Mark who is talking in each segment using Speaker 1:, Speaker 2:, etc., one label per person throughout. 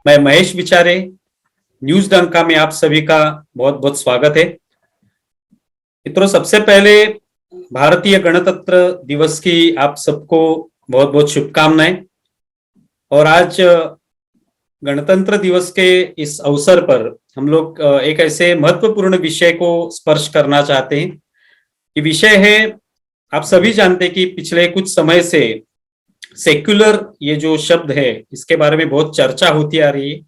Speaker 1: मैं महेश विचारे, न्यूज डंका में आप सभी का बहुत बहुत स्वागत है। मित्रों, सबसे पहले भारतीय गणतंत्र दिवस की आप सबको बहुत बहुत शुभकामनाएं। और आज गणतंत्र दिवस के इस अवसर पर हम लोग एक ऐसे महत्वपूर्ण विषय को स्पर्श करना चाहते हैं। ये विषय है, आप सभी जानते हैं कि पिछले कुछ समय से सेक्युलर ये जो शब्द है इसके बारे में बहुत चर्चा होती आ रही है।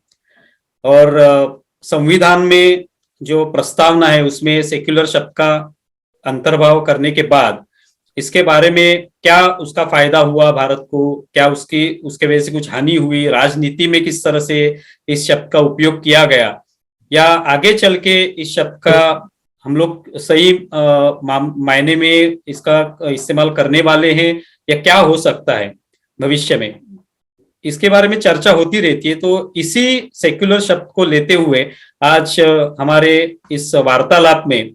Speaker 1: और संविधान में जो प्रस्तावना है उसमें सेक्युलर शब्द का अंतर्भाव करने के बाद इसके बारे में क्या उसका फायदा हुआ भारत को, क्या उसके वजह से कुछ हानि हुई, राजनीति में किस तरह से इस शब्द का उपयोग किया गया, या आगे चल के इस शब्द का हम लोग सही मायने में इसका इस्तेमाल करने वाले हैं या क्या हो सकता है भविष्य में, इसके बारे में चर्चा होती रहती है। तो इसी सेक्युलर शब्द को लेते हुए आज हमारे इस वार्तालाप में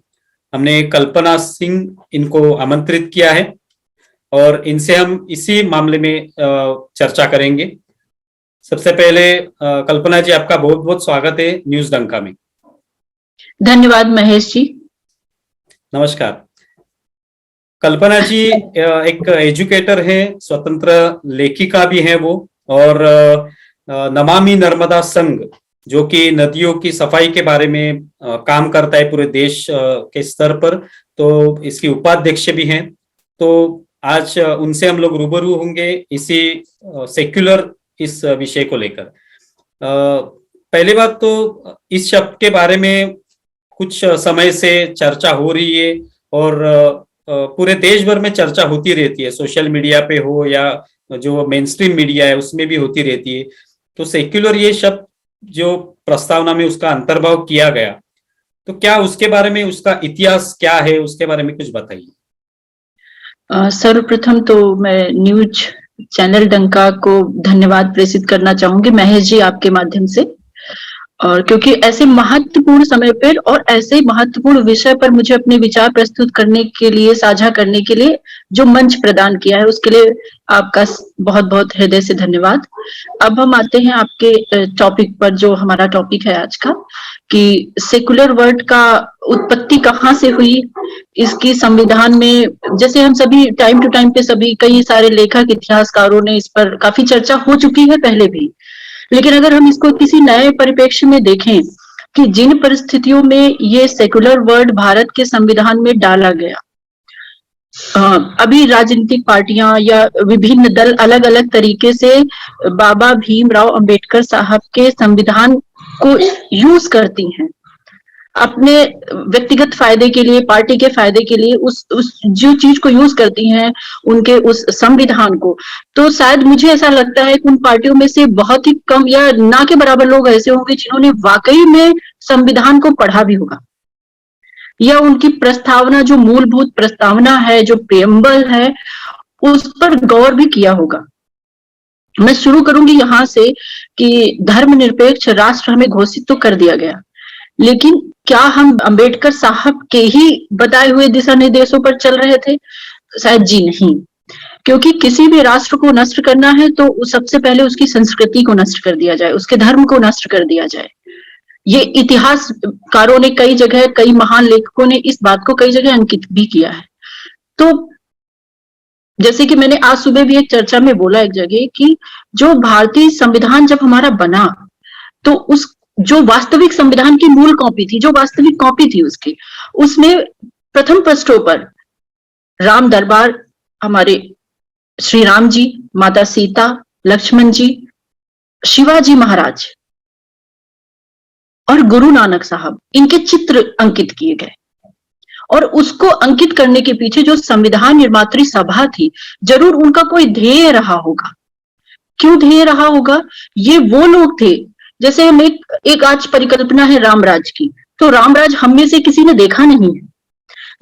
Speaker 1: हमने कल्पना सिंह इनको आमंत्रित किया है और इनसे हम इसी मामले में चर्चा करेंगे। सबसे पहले कल्पना जी, आपका बहुत बहुत स्वागत है न्यूज डंका में।
Speaker 2: धन्यवाद महेश जी।
Speaker 1: नमस्कार। कल्पना जी एक एजुकेटर है, स्वतंत्र लेखिका भी है वो, और नमामि नर्मदा संघ जो कि नदियों की सफाई के बारे में काम करता है पूरे देश के स्तर पर, तो इसकी उपाध्यक्ष भी हैं। तो आज उनसे हम लोग रूबरू होंगे इसी सेक्युलर इस विषय को लेकर। पहली बात तो इस शब्द के बारे में कुछ समय से चर्चा हो रही है और पूरे देश भर में चर्चा होती रहती है, सोशल मीडिया पे हो या जो मेन स्ट्रीम मीडिया है उसमें भी होती रहती है। तो सेक्युलर ये शब्द जो प्रस्तावना में उसका अंतर्भाव किया गया, तो क्या उसके बारे में, उसका इतिहास क्या है, उसके बारे में कुछ बताइए।
Speaker 2: सर्वप्रथम तो मैं न्यूज चैनल डंका को धन्यवाद प्रेषित करना चाहूंगी महेश जी आपके माध्यम से, और क्योंकि ऐसे महत्वपूर्ण समय पर और ऐसे महत्वपूर्ण विषय पर मुझे अपने विचार प्रस्तुत करने के लिए, साझा करने के लिए जो मंच प्रदान किया है उसके लिए आपका बहुत बहुत हृदय से धन्यवाद। अब हम आते हैं आपके टॉपिक पर, जो हमारा टॉपिक है आज का, कि सेकुलर वर्ड का उत्पत्ति कहाँ से हुई। इसकी संविधान में, जैसे हम सभी टाइम टू टाइम पे सभी कई सारे लेखक, इतिहासकारों ने इस पर काफी चर्चा हो चुकी है पहले भी, लेकिन अगर हम इसको किसी नए परिप्रेक्ष्य में देखें कि जिन परिस्थितियों में ये सेकुलर वर्ड भारत के संविधान में डाला गया, अभी राजनीतिक पार्टियां या विभिन्न दल अलग अलग तरीके से बाबा भीमराव अंबेडकर साहब के संविधान को यूज करती हैं अपने व्यक्तिगत फायदे के लिए, पार्टी के फायदे के लिए, उस जो चीज को यूज करती हैं उनके उस संविधान को। तो शायद मुझे ऐसा लगता है कि उन पार्टियों में से बहुत ही कम या ना के बराबर लोग ऐसे होंगे जिन्होंने वाकई में संविधान को पढ़ा भी होगा या उनकी प्रस्तावना, जो मूलभूत प्रस्तावना है, जो प्रेम्बल है, उस पर गौर भी किया होगा। मैं शुरू करूंगी यहां से कि धर्मनिरपेक्ष राष्ट्र हमें घोषित तो कर दिया गया, लेकिन क्या हम अंबेडकर साहब के ही बताए हुए दिशा निर्देशों पर चल रहे थे? शायद जी नहीं, क्योंकि किसी भी राष्ट्र को नष्ट करना है तो सबसे पहले उसकी संस्कृति को नष्ट कर दिया जाए, उसके धर्म को नष्ट कर दिया जाए। ये इतिहासकारों ने कई जगह, कई महान लेखकों ने इस बात को कई जगह अंकित भी किया है। तो जैसे कि मैंने आज सुबह भी एक चर्चा में बोला एक जगह कि जो भारतीय संविधान जब हमारा बना, तो उस जो वास्तविक संविधान की मूल कॉपी थी, जो वास्तविक कॉपी थी उसकी, उसमें प्रथम पृष्ठों पर राम दरबार, हमारे श्री राम जी, माता सीता, लक्ष्मण जी, शिवाजी महाराज और गुरु नानक साहब, इनके चित्र अंकित किए गए। और उसको अंकित करने के पीछे जो संविधान निर्मात्री सभा थी, जरूर उनका कोई ध्येय रहा होगा। क्यों ध्येय रहा होगा? ये वो लोग थे, जैसे हम एक आज परिकल्पना है रामराज की, तो रामराज हम में से किसी ने देखा नहीं है।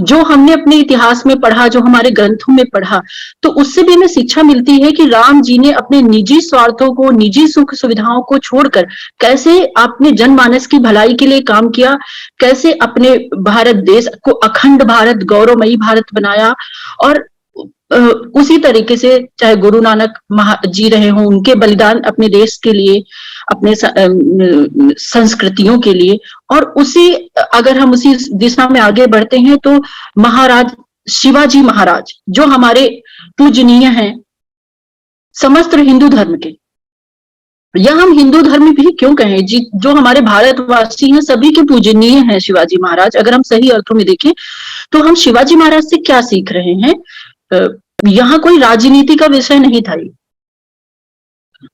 Speaker 2: जो हमने अपने इतिहास में पढ़ा, जो हमारे ग्रंथों में पढ़ा, तो उससे भी हमें शिक्षा मिलती है कि राम जी ने अपने निजी स्वार्थों को, निजी सुख सुविधाओं को छोड़कर कैसे अपने जनमानस की भलाई के लिए काम किया, कैसे अपने भारत देश को अखंड भारत, गौरवमयी भारत बनाया। और उसी तरीके से चाहे गुरु नानक जी रहे हों, उनके बलिदान अपने देश के लिए, अपने संस्कृतियों के लिए। और उसी अगर हम उसी दिशा में आगे बढ़ते हैं तो महाराज शिवाजी महाराज जो हमारे पूजनीय हैं समस्त हिंदू धर्म के, या हम हिंदू धर्म भी क्यों कहें जी, जो हमारे भारतवासी हैं सभी के पूजनीय हैं शिवाजी महाराज। अगर हम सही अर्थों में देखें तो हम शिवाजी महाराज से क्या सीख रहे हैं? यहाँ कोई राजनीति का विषय नहीं था ये।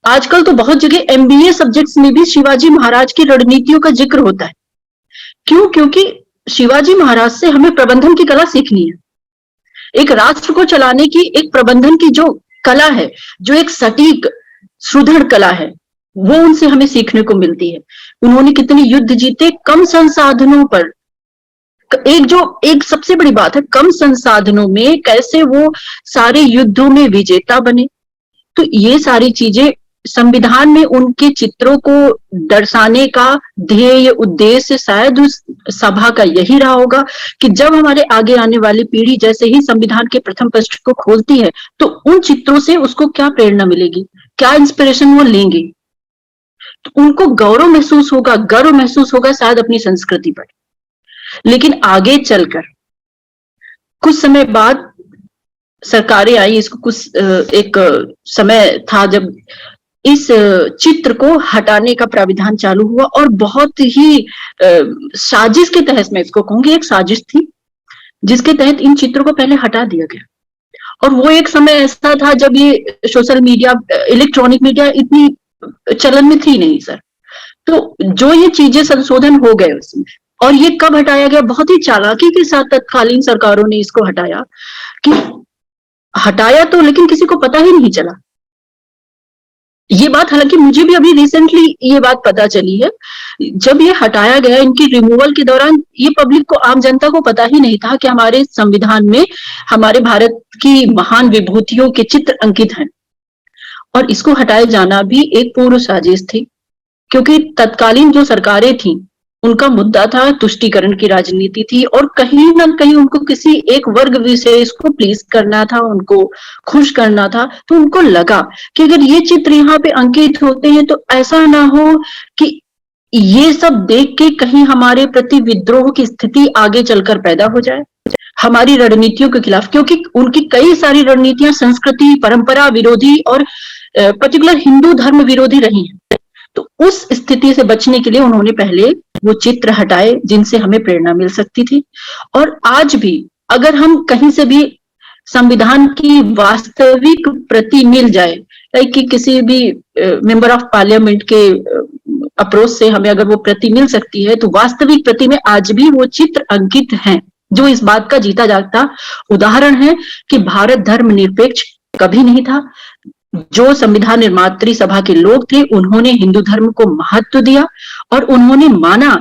Speaker 2: आजकल तो बहुत जगह एमबीए सब्जेक्ट्स में भी शिवाजी महाराज की रणनीतियों का जिक्र होता है। क्यों? क्योंकि शिवाजी महाराज से हमें प्रबंधन की कला सीखनी है। एक राष्ट्र को चलाने की एक प्रबंधन की जो कला है, जो एक सटीक सुदृढ़ कला है, वो उनसे हमें सीखने को मिलती है। उन्होंने कितने युद्ध जीते कम संसाधनों पर। एक सबसे बड़ी बात है, कम संसाधनों में कैसे वो सारे युद्धों में विजेता बने। तो ये सारी चीजें संविधान में उनके चित्रों को दर्शाने का ध्येय उद्देश्य शायद उस सभा का यही रहा होगा कि जब हमारे आगे आने वाली पीढ़ी जैसे ही संविधान के प्रथम पृष्ठ को खोलती है तो उन चित्रों से उसको क्या प्रेरणा मिलेगी, क्या इंस्पिरेशन वो लेंगे। तो उनको गौरव महसूस होगा, गर्व महसूस होगा शायद अपनी संस्कृति पर। लेकिन आगे चलकर कुछ समय बाद सरकारें आई, इसको कुछ एक समय था जब इस चित्र को हटाने का प्राविधान चालू हुआ और बहुत ही साजिश के तहत, मैं इसको कहूंगी एक साजिश थी जिसके तहत इन चित्रों को पहले हटा दिया गया। और वो एक समय ऐसा था जब ये सोशल मीडिया, इलेक्ट्रॉनिक मीडिया इतनी चलन में थी नहीं सर। तो जो ये चीजें संशोधन हो गए उसमें, और ये कब हटाया गया? बहुत ही चालाकी के साथ तत्कालीन सरकारों ने इसको हटाया। कि हटाया तो लेकिन किसी को पता ही नहीं चला। ये बात हालांकि मुझे भी अभी रिसेंटली ये बात पता चली है। जब ये हटाया गया, इनकी रिमूवल के दौरान ये पब्लिक को, आम जनता को पता ही नहीं था कि हमारे संविधान में हमारे भारत की महान विभूतियों के चित्र अंकित हैं। और इसको हटाए जाना भी एक पूर्व साजिश थी, क्योंकि तत्कालीन जो सरकारें थी उनका मुद्दा था तुष्टीकरण की राजनीति थी, और कहीं ना कहीं उनको किसी एक वर्ग विशेष को प्लीज करना था, उनको खुश करना था। तो उनको लगा कि अगर ये चित्र यहाँ पे अंकित होते हैं तो ऐसा ना हो कि ये सब देख के कहीं हमारे प्रति विद्रोह की स्थिति आगे चलकर पैदा हो जाए हमारी रणनीतियों के खिलाफ। क्योंकि उनकी कई सारी रणनीतियां संस्कृति परंपरा विरोधी और पर्टिकुलर हिंदू धर्म विरोधी रही हैं। तो उस स्थिति से बचने के लिए उन्होंने पहले वो चित्र हटाए जिनसे हमें प्रेरणा मिल सकती थी। और आज भी अगर हम कहीं से भी संविधान की वास्तविक प्रति मिल जाए, लाइक कि किसी भी मेंबर ऑफ पार्लियामेंट के अप्रोच से हमें अगर वो प्रति मिल सकती है, तो वास्तविक प्रति में आज भी वो चित्र अंकित हैं, जो इस बात का जीता जागता उदाहरण है कि भारत धर्मनिरपेक्ष कभी नहीं था। जो संविधान निर्मात्री सभा के लोग थे उन्होंने हिंदू धर्म को महत्व दिया और उन्होंने माना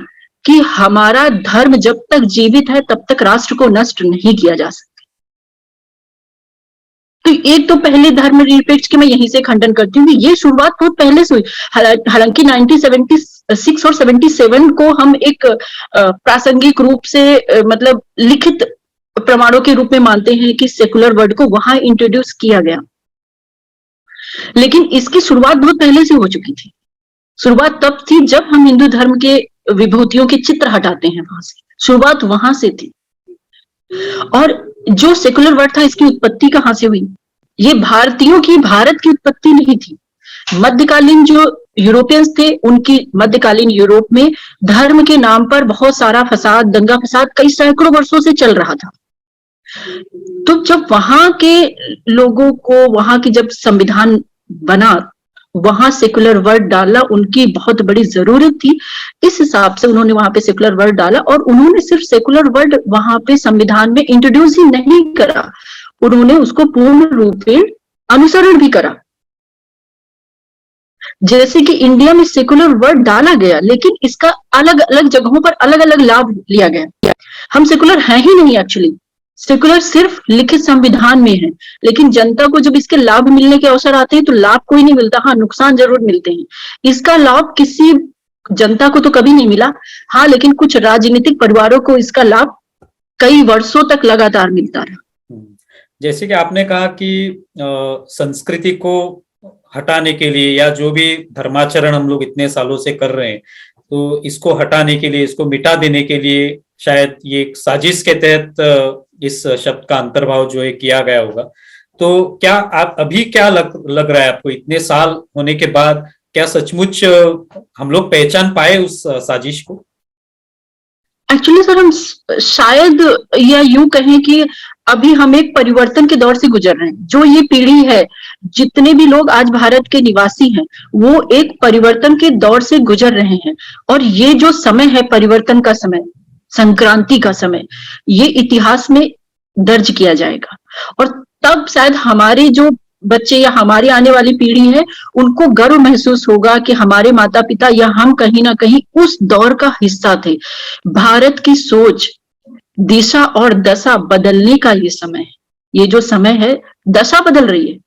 Speaker 2: कि हमारा धर्म जब तक जीवित है तब तक राष्ट्र को नष्ट नहीं किया जा सकता। तो एक तो पहले धर्मनिरपेक्ष के मैं यहीं से खंडन करती हूँ कि ये शुरुआत बहुत पहले से हुई। हालांकि 1976 और 77 को हम एक प्रासंगिक रूप से मतलब लिखित प्रमाणों के रूप में मानते हैं कि सेकुलर वर्ड को वहां इंट्रोड्यूस किया गया, लेकिन इसकी शुरुआत बहुत पहले से हो चुकी थी। शुरुआत तब थी जब हम हिंदू धर्म के विभूतियों के चित्र हटाते हैं, वहां से शुरुआत वहां से थी। और जो सेकुलर वर्ड था इसकी उत्पत्ति कहां से हुई? ये भारतीयों की, भारत की उत्पत्ति नहीं थी। मध्यकालीन जो यूरोपियंस थे उनकी, मध्यकालीन यूरोप में धर्म के नाम पर बहुत सारा फसाद, दंगा फसाद कई सैकड़ों वर्षों से चल रहा था। तो जब वहां के लोगों को, वहां की जब संविधान बना, वहां सेकुलर वर्ड डालना उनकी बहुत बड़ी जरूरत थी। इस हिसाब से उन्होंने वहां पे सेकुलर वर्ड डाला, और उन्होंने सिर्फ सेकुलर वर्ड वहां पे संविधान में इंट्रोड्यूस ही नहीं करा, उन्होंने उसको पूर्ण रूप में अनुसरण भी करा। जैसे कि इंडिया में सेकुलर वर्ड डाला गया, लेकिन इसका अलग अलग जगहों पर अलग अलग लाभ लिया गया। हम सेकुलर हैं ही नहीं एक्चुअली, सेकुलर सिर्फ लिखित संविधान में है, लेकिन जनता को जब इसके लाभ मिलने के अवसर आते हैं तो लाभ कोई नहीं मिलता। हाँ, नुकसान जरूर मिलते हैं। इसका लाभ किसी जनता को तो कभी नहीं मिला, हाँ, लेकिन कुछ राजनीतिक परिवारों को इसका लाभ कई वर्षों तक लगातार मिलता रहा।
Speaker 1: जैसे कि आपने कहा कि संस्कृति को हटाने के लिए, या जो भी धर्माचरण हम लोग इतने सालों से कर रहे हैं, तो इसको हटाने के लिए, इसको मिटा देने के लिए शायद ये एक साजिश के तहत इस शब्द का अंतर्भाव जो है किया गया होगा। तो क्या आप अभी क्या लग रहा है आपको, इतने साल होने के बाद क्या सचमुच हम लोग पहचान पाए उस साजिश को?
Speaker 2: एक्चुअली सर, हम शायद या यूं कहें कि अभी हम एक परिवर्तन के दौर से गुजर रहे हैं। जो ये पीढ़ी है, जितने भी लोग आज भारत के निवासी हैं, वो एक परिवर्तन के दौर से गुजर रहे हैं। और ये जो समय है, परिवर्तन का समय, संक्रांति का समय, ये इतिहास में दर्ज किया जाएगा। और तब शायद हमारे जो बच्चे या हमारी आने वाली पीढ़ी है, उनको गर्व महसूस होगा कि हमारे माता पिता या हम कहीं ना कहीं उस दौर का हिस्सा थे। भारत की सोच, दिशा और दशा बदलने का ये समय है। ये जो समय है, दशा बदल रही है।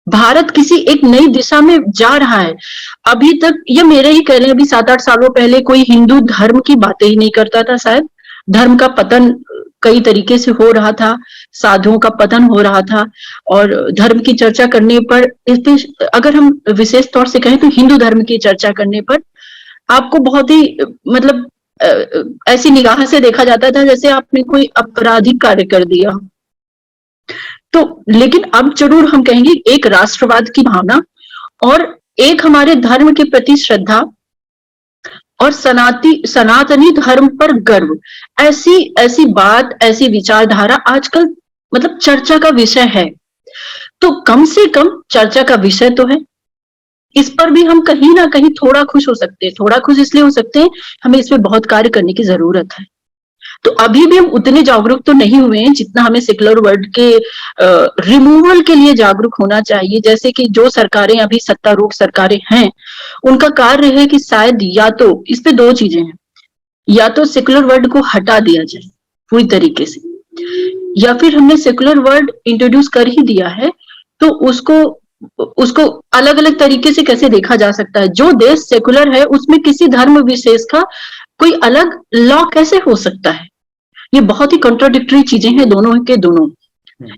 Speaker 2: भारत किसी एक नई दिशा में जा रहा है। अभी तक ये मेरे ही कह रहे हैं, अभी 7-8 सालों पहले कोई हिंदू धर्म की बातें ही नहीं करता था। शायद धर्म का पतन कई तरीके से हो रहा था, साधुओं का पतन हो रहा था। और धर्म की चर्चा करने पर, अगर हम विशेष तौर से कहें तो हिंदू धर्म की चर्चा करने पर आपको बहुत ही मतलब ऐसी निगाह से देखा जाता था जैसे आपने कोई आपराधिक कार्य कर दिया। तो लेकिन अब जरूर हम कहेंगे, एक राष्ट्रवाद की भावना और एक हमारे धर्म के प्रति श्रद्धा और सनातनी धर्म पर गर्व, ऐसी ऐसी बात, ऐसी विचारधारा आजकल मतलब चर्चा का विषय है। तो कम से कम चर्चा का विषय तो है। इस पर भी हम कहीं ना कहीं थोड़ा खुश हो सकते हैं। थोड़ा खुश इसलिए हो सकते हैं, हमें इस पे बहुत कार्य करने की जरूरत है। तो अभी भी हम उतने जागरूक तो नहीं हुए हैं जितना हमें सेक्युलर वर्ल्ड के रिमूवल के लिए जागरूक होना चाहिए। जैसे कि जो सरकारें अभी सत्तारूढ़ सरकारें हैं, उनका कार्य है कि शायद या तो इस पे दो चीजें हैं, या तो सेक्युलर वर्ल्ड को हटा दिया जाए पूरी तरीके से, या फिर हमने सेक्युलर वर्ल्ड इंट्रोड्यूस कर ही दिया है तो उसको उसको अलग अलग तरीके से कैसे देखा जा सकता है। जो देश सेक्युलर है उसमें किसी धर्म विशेष का कोई अलग लॉ कैसे हो सकता है? ये बहुत ही कॉन्ट्राडिक्टरी चीजें हैं दोनों के दोनों।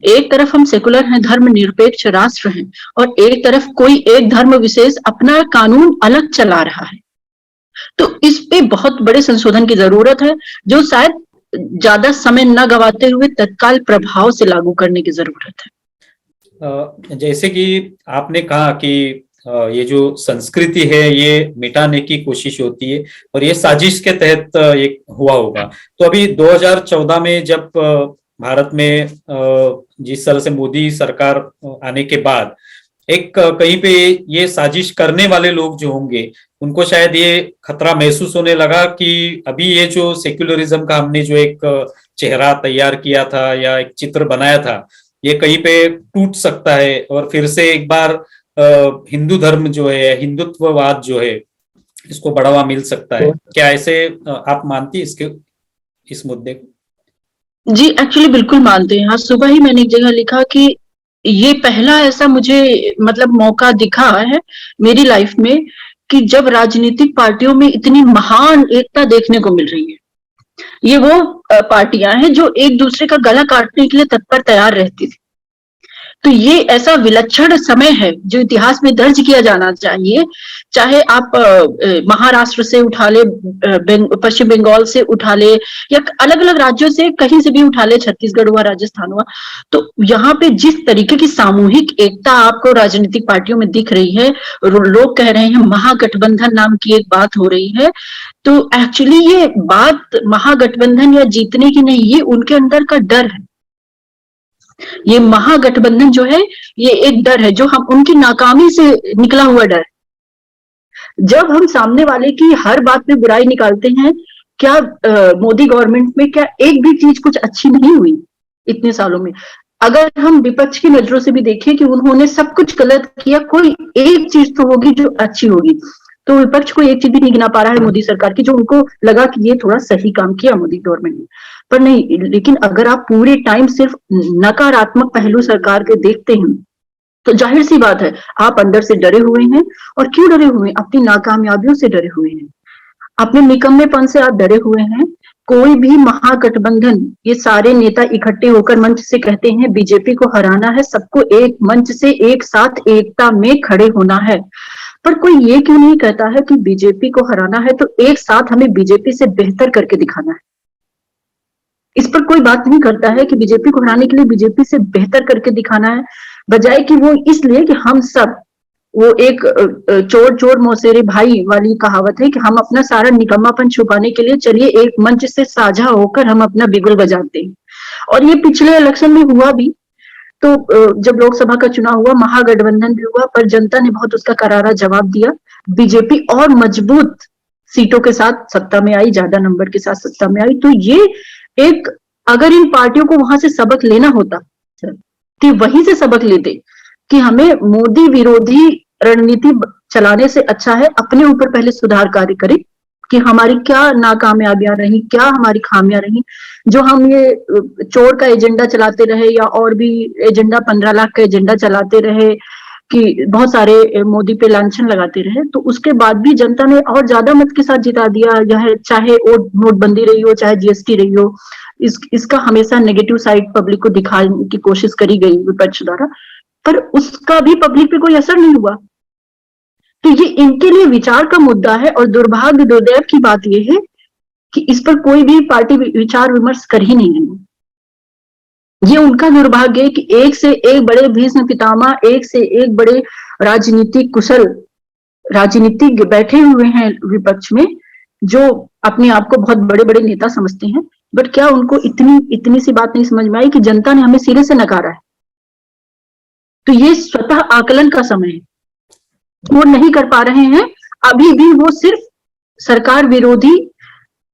Speaker 2: एक तरफ हम सेकुलर हैं, धर्मनिरपेक्ष राष्ट्र हैं, और एक तरफ कोई एक धर्म विशेष अपना कानून अलग चला रहा है। तो इस पे बहुत बड़े संशोधन की जरूरत है, जो शायद ज्यादा समय न गवाते हुए तत्काल प्रभाव से लागू करने की जरूरत है।
Speaker 1: जैसे कि आपने कहा कि ये जो संस्कृति है ये मिटाने की कोशिश होती है और ये साजिश के तहत ये हुआ होगा। तो अभी 2014 में जब भारत में जिस तरह से मोदी सरकार आने के बाद एक कहीं पे ये साजिश करने वाले लोग जो होंगे उनको शायद ये खतरा महसूस होने लगा कि अभी ये जो सेक्युलरिज्म का हमने जो एक चेहरा तैयार किया था या एक चित्र बनाया था, ये कहीं पे टूट सकता है और फिर से एक बार हिंदू धर्म जो है, हिंदुत्ववाद जो है, इसको बढ़ावा मिल सकता है। क्या ऐसे आप मानती है इसके इस मुद्दे को?
Speaker 2: जी एक्चुअली बिल्कुल मानते हैं। आज सुबह ही मैंने एक जगह लिखा कि ये पहला ऐसा मुझे मतलब मौका दिखा है मेरी लाइफ में कि जब राजनीतिक पार्टियों में इतनी महान एकता देखने को मिल रही है। ये वो पार्टियां हैं जो एक दूसरे का गला काटने के लिए तत्पर तैयार रहती थी। तो ये ऐसा विलक्षण समय है जो इतिहास में दर्ज किया जाना चाहिए। चाहे आप महाराष्ट्र से उठा ले, पश्चिम बंगाल से उठा ले, या अलग अलग राज्यों से कहीं से भी उठा ले, छत्तीसगढ़ हुआ, राजस्थान हुआ, तो यहाँ पे जिस तरीके की सामूहिक एकता आपको राजनीतिक पार्टियों में दिख रही है, लोग कह रहे हैं महागठबंधन नाम की एक बात हो रही है। तो एक्चुअली ये बात महागठबंधन या जीतने की नहीं, ये उनके अंदर का डर है। ये महागठबंधन जो है ये एक डर है, जो हम उनकी नाकामी से निकला हुआ डर। जब हम सामने वाले की हर बात में बुराई निकालते हैं, क्या मोदी गवर्नमेंट में क्या एक भी चीज कुछ अच्छी नहीं हुई इतने सालों में? अगर हम विपक्ष की नजरों से भी देखें कि उन्होंने सब कुछ गलत किया, कोई एक चीज तो होगी जो अच्छी होगी। तो विपक्ष को एक चीज भी नहीं गिना पा रहा है मोदी सरकार की जो उनको लगा कि ये थोड़ा सही काम किया मोदी गवर्नमेंट ने, पर नहीं। लेकिन अगर आप पूरे टाइम सिर्फ नकारात्मक पहलू सरकार के देखते हैं तो जाहिर सी बात है आप अंदर से डरे हुए हैं। और क्यों डरे हुए हैं? अपनी नाकामयाबियों से डरे हुए हैं, अपने निकम्मेपन से आप डरे हुए हैं कोई भी महागठबंधन, ये सारे नेता इकट्ठे होकर मंच से कहते हैं बीजेपी को हराना है, सबको एक मंच से एक साथ एकता में खड़े होना है, पर कोई ये क्यों नहीं कहता है कि बीजेपी को हराना है तो एक साथ हमें बीजेपी से बेहतर करके दिखाना है। इस पर कोई बात नहीं करता है कि बीजेपी को हराने के लिए बीजेपी से बेहतर करके दिखाना है, बजाय कि वो इसलिए कि हम सब, वो एक चोर चोर मौसेरे भाई वाली कहावत है कि हम अपना सारा निकम्मापन छुपाने के लिए चलिए एक मंच से साझा होकर हम अपना बिगुल बजाते हैं। और ये पिछले इलेक्शन में हुआ भी। तो जब लोकसभा का चुनाव हुआ, महागठबंधन भी हुआ, पर जनता ने बहुत उसका करारा जवाब दिया। बीजेपी और मजबूत सीटों के साथ सत्ता में आई, ज्यादा नंबर के साथ सत्ता में आई। तो ये एक, अगर इन पार्टियों को वहां से सबक लेना होता कि वहीं से सबक लेते कि हमें मोदी विरोधी रणनीति चलाने से अच्छा है अपने ऊपर पहले सुधार कार्य करें कि हमारी क्या नाकामयाबियां रही, क्या हमारी खामियां रही, जो हम ये चोर का एजेंडा चलाते रहे या और भी एजेंडा 15 लाख का एजेंडा चलाते रहे कि बहुत सारे मोदी पे लांछन लगाते रहे, तो उसके बाद भी जनता ने और ज्यादा मत के साथ जिता दिया। यह चाहे नोटबंदी रही हो, चाहे जीएसटी रही हो, इसका हमेशा नेगेटिव साइड पब्लिक को दिखाने की कोशिश करी गई विपक्ष द्वारा, पर उसका भी पब्लिक पे कोई असर नहीं हुआ। तो ये इनके लिए विचार का मुद्दा है, और दुर्भाग्य दुर्दैव की बात यह है कि इस पर कोई भी पार्टी विचार विमर्श कर ही नहीं रही। ये उनका दुर्भाग्य है कि एक से एक बड़े भीष्म पितामह, एक से एक बड़े राजनीतिक कुशल राजनीतिज्ञ बैठे हुए हैं विपक्ष में, जो अपने आप को बहुत बड़े बड़े नेता समझते हैं, बट क्या उनको इतनी सी बात नहीं समझ में आई कि जनता ने हमें सिरे से नकारा है। तो ये स्वतः आकलन का समय है, वो नहीं कर पा रहे हैं, अभी भी वो सिर्फ सरकार विरोधी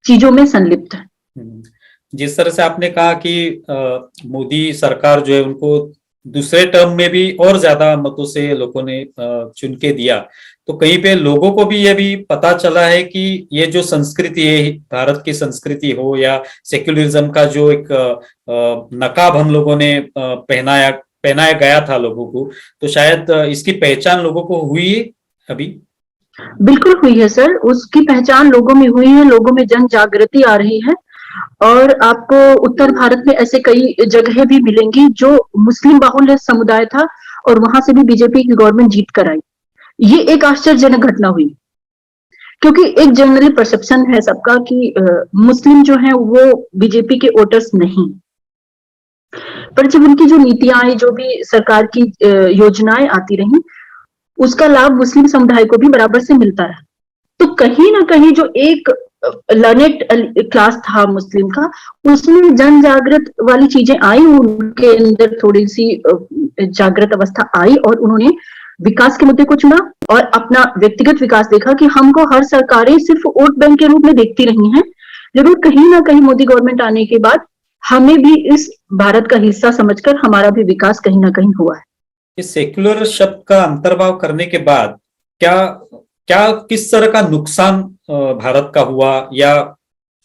Speaker 2: चीजों में संलिप्त है।
Speaker 1: जिस तरह से आपने कहा कि मोदी सरकार जो है उनको दूसरे टर्म में भी और ज्यादा मतों से लोगों ने चुन के दिया, तो कहीं पे लोगों को भी ये भी पता चला है कि ये जो संस्कृति है, भारत की संस्कृति हो या सेक्युलरिज्म का जो एक नकाब हम लोगों ने पहनाया गया था लोगों को, तो शायद इसकी पहचान लोगों को हुई अभी।
Speaker 2: बिल्कुल हुई है सर, उसकी पहचान लोगों में हुई है, लोगों में जन जागृति आ रही है। और आपको उत्तर भारत में ऐसे कई जगह भी मिलेंगी जो मुस्लिम बाहुल्य समुदाय था और वहां से भी बीजेपी की गवर्नमेंट जीत कर आई। ये एक आश्चर्यजनक घटना हुई, क्योंकि एक जनरल परसेप्शन है सबका कि मुस्लिम जो है वो बीजेपी के वोटर्स नहीं, पर जब उनकी जो नीतियां आई, जो भी सरकार की योजनाएं आती रही, उसका लाभ मुस्लिम समुदाय को भी बराबर से मिलता है। तो कहीं ना कहीं जो एक लर्नेड क्लास था मुस्लिम का, उसमें जन जागृत वाली चीजें आई, उनके अंदर थोड़ी सी जागृत अवस्था आई और उन्होंने विकास के मुद्दे को चुना और अपना व्यक्तिगत विकास देखा कि हमको हर सरकारें सिर्फ वोट बैंक के रूप में देखती रही हैं, जरूर कहीं ना कहीं मोदी गवर्नमेंट आने के बाद हमें भी इस भारत का हिस्सा समझकर हमारा भी विकास कहीं ना कहीं हुआ है।
Speaker 1: इस सेक्युलर शब्द का अंतर्भाव करने के बाद क्या क्या किस तरह का नुकसान भारत का हुआ, या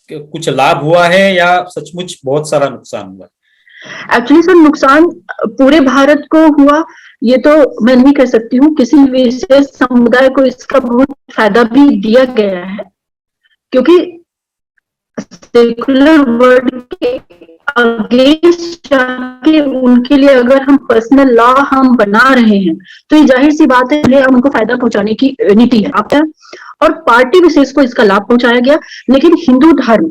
Speaker 1: कुछ लाभ हुआ है, या सचमुच बहुत सारा नुकसान हुआ?
Speaker 2: एक्चुअली सर, नुकसान पूरे भारत को हुआ ये तो मैं नहीं कह सकती हूँ, किसी विशेष समुदाय को इसका बहुत फायदा भी दिया गया है, क्योंकि सेकुलर वर्ड के अगेंस्ट जाके उनके लिए अगर हम पर्सनल लॉ हम बना रहे हैं तो ये जाहिर सी बात है उनको फायदा पहुंचाने की नीति है आपका, और पार्टी विशेष को इसका लाभ पहुंचाया गया। लेकिन हिंदू धर्म,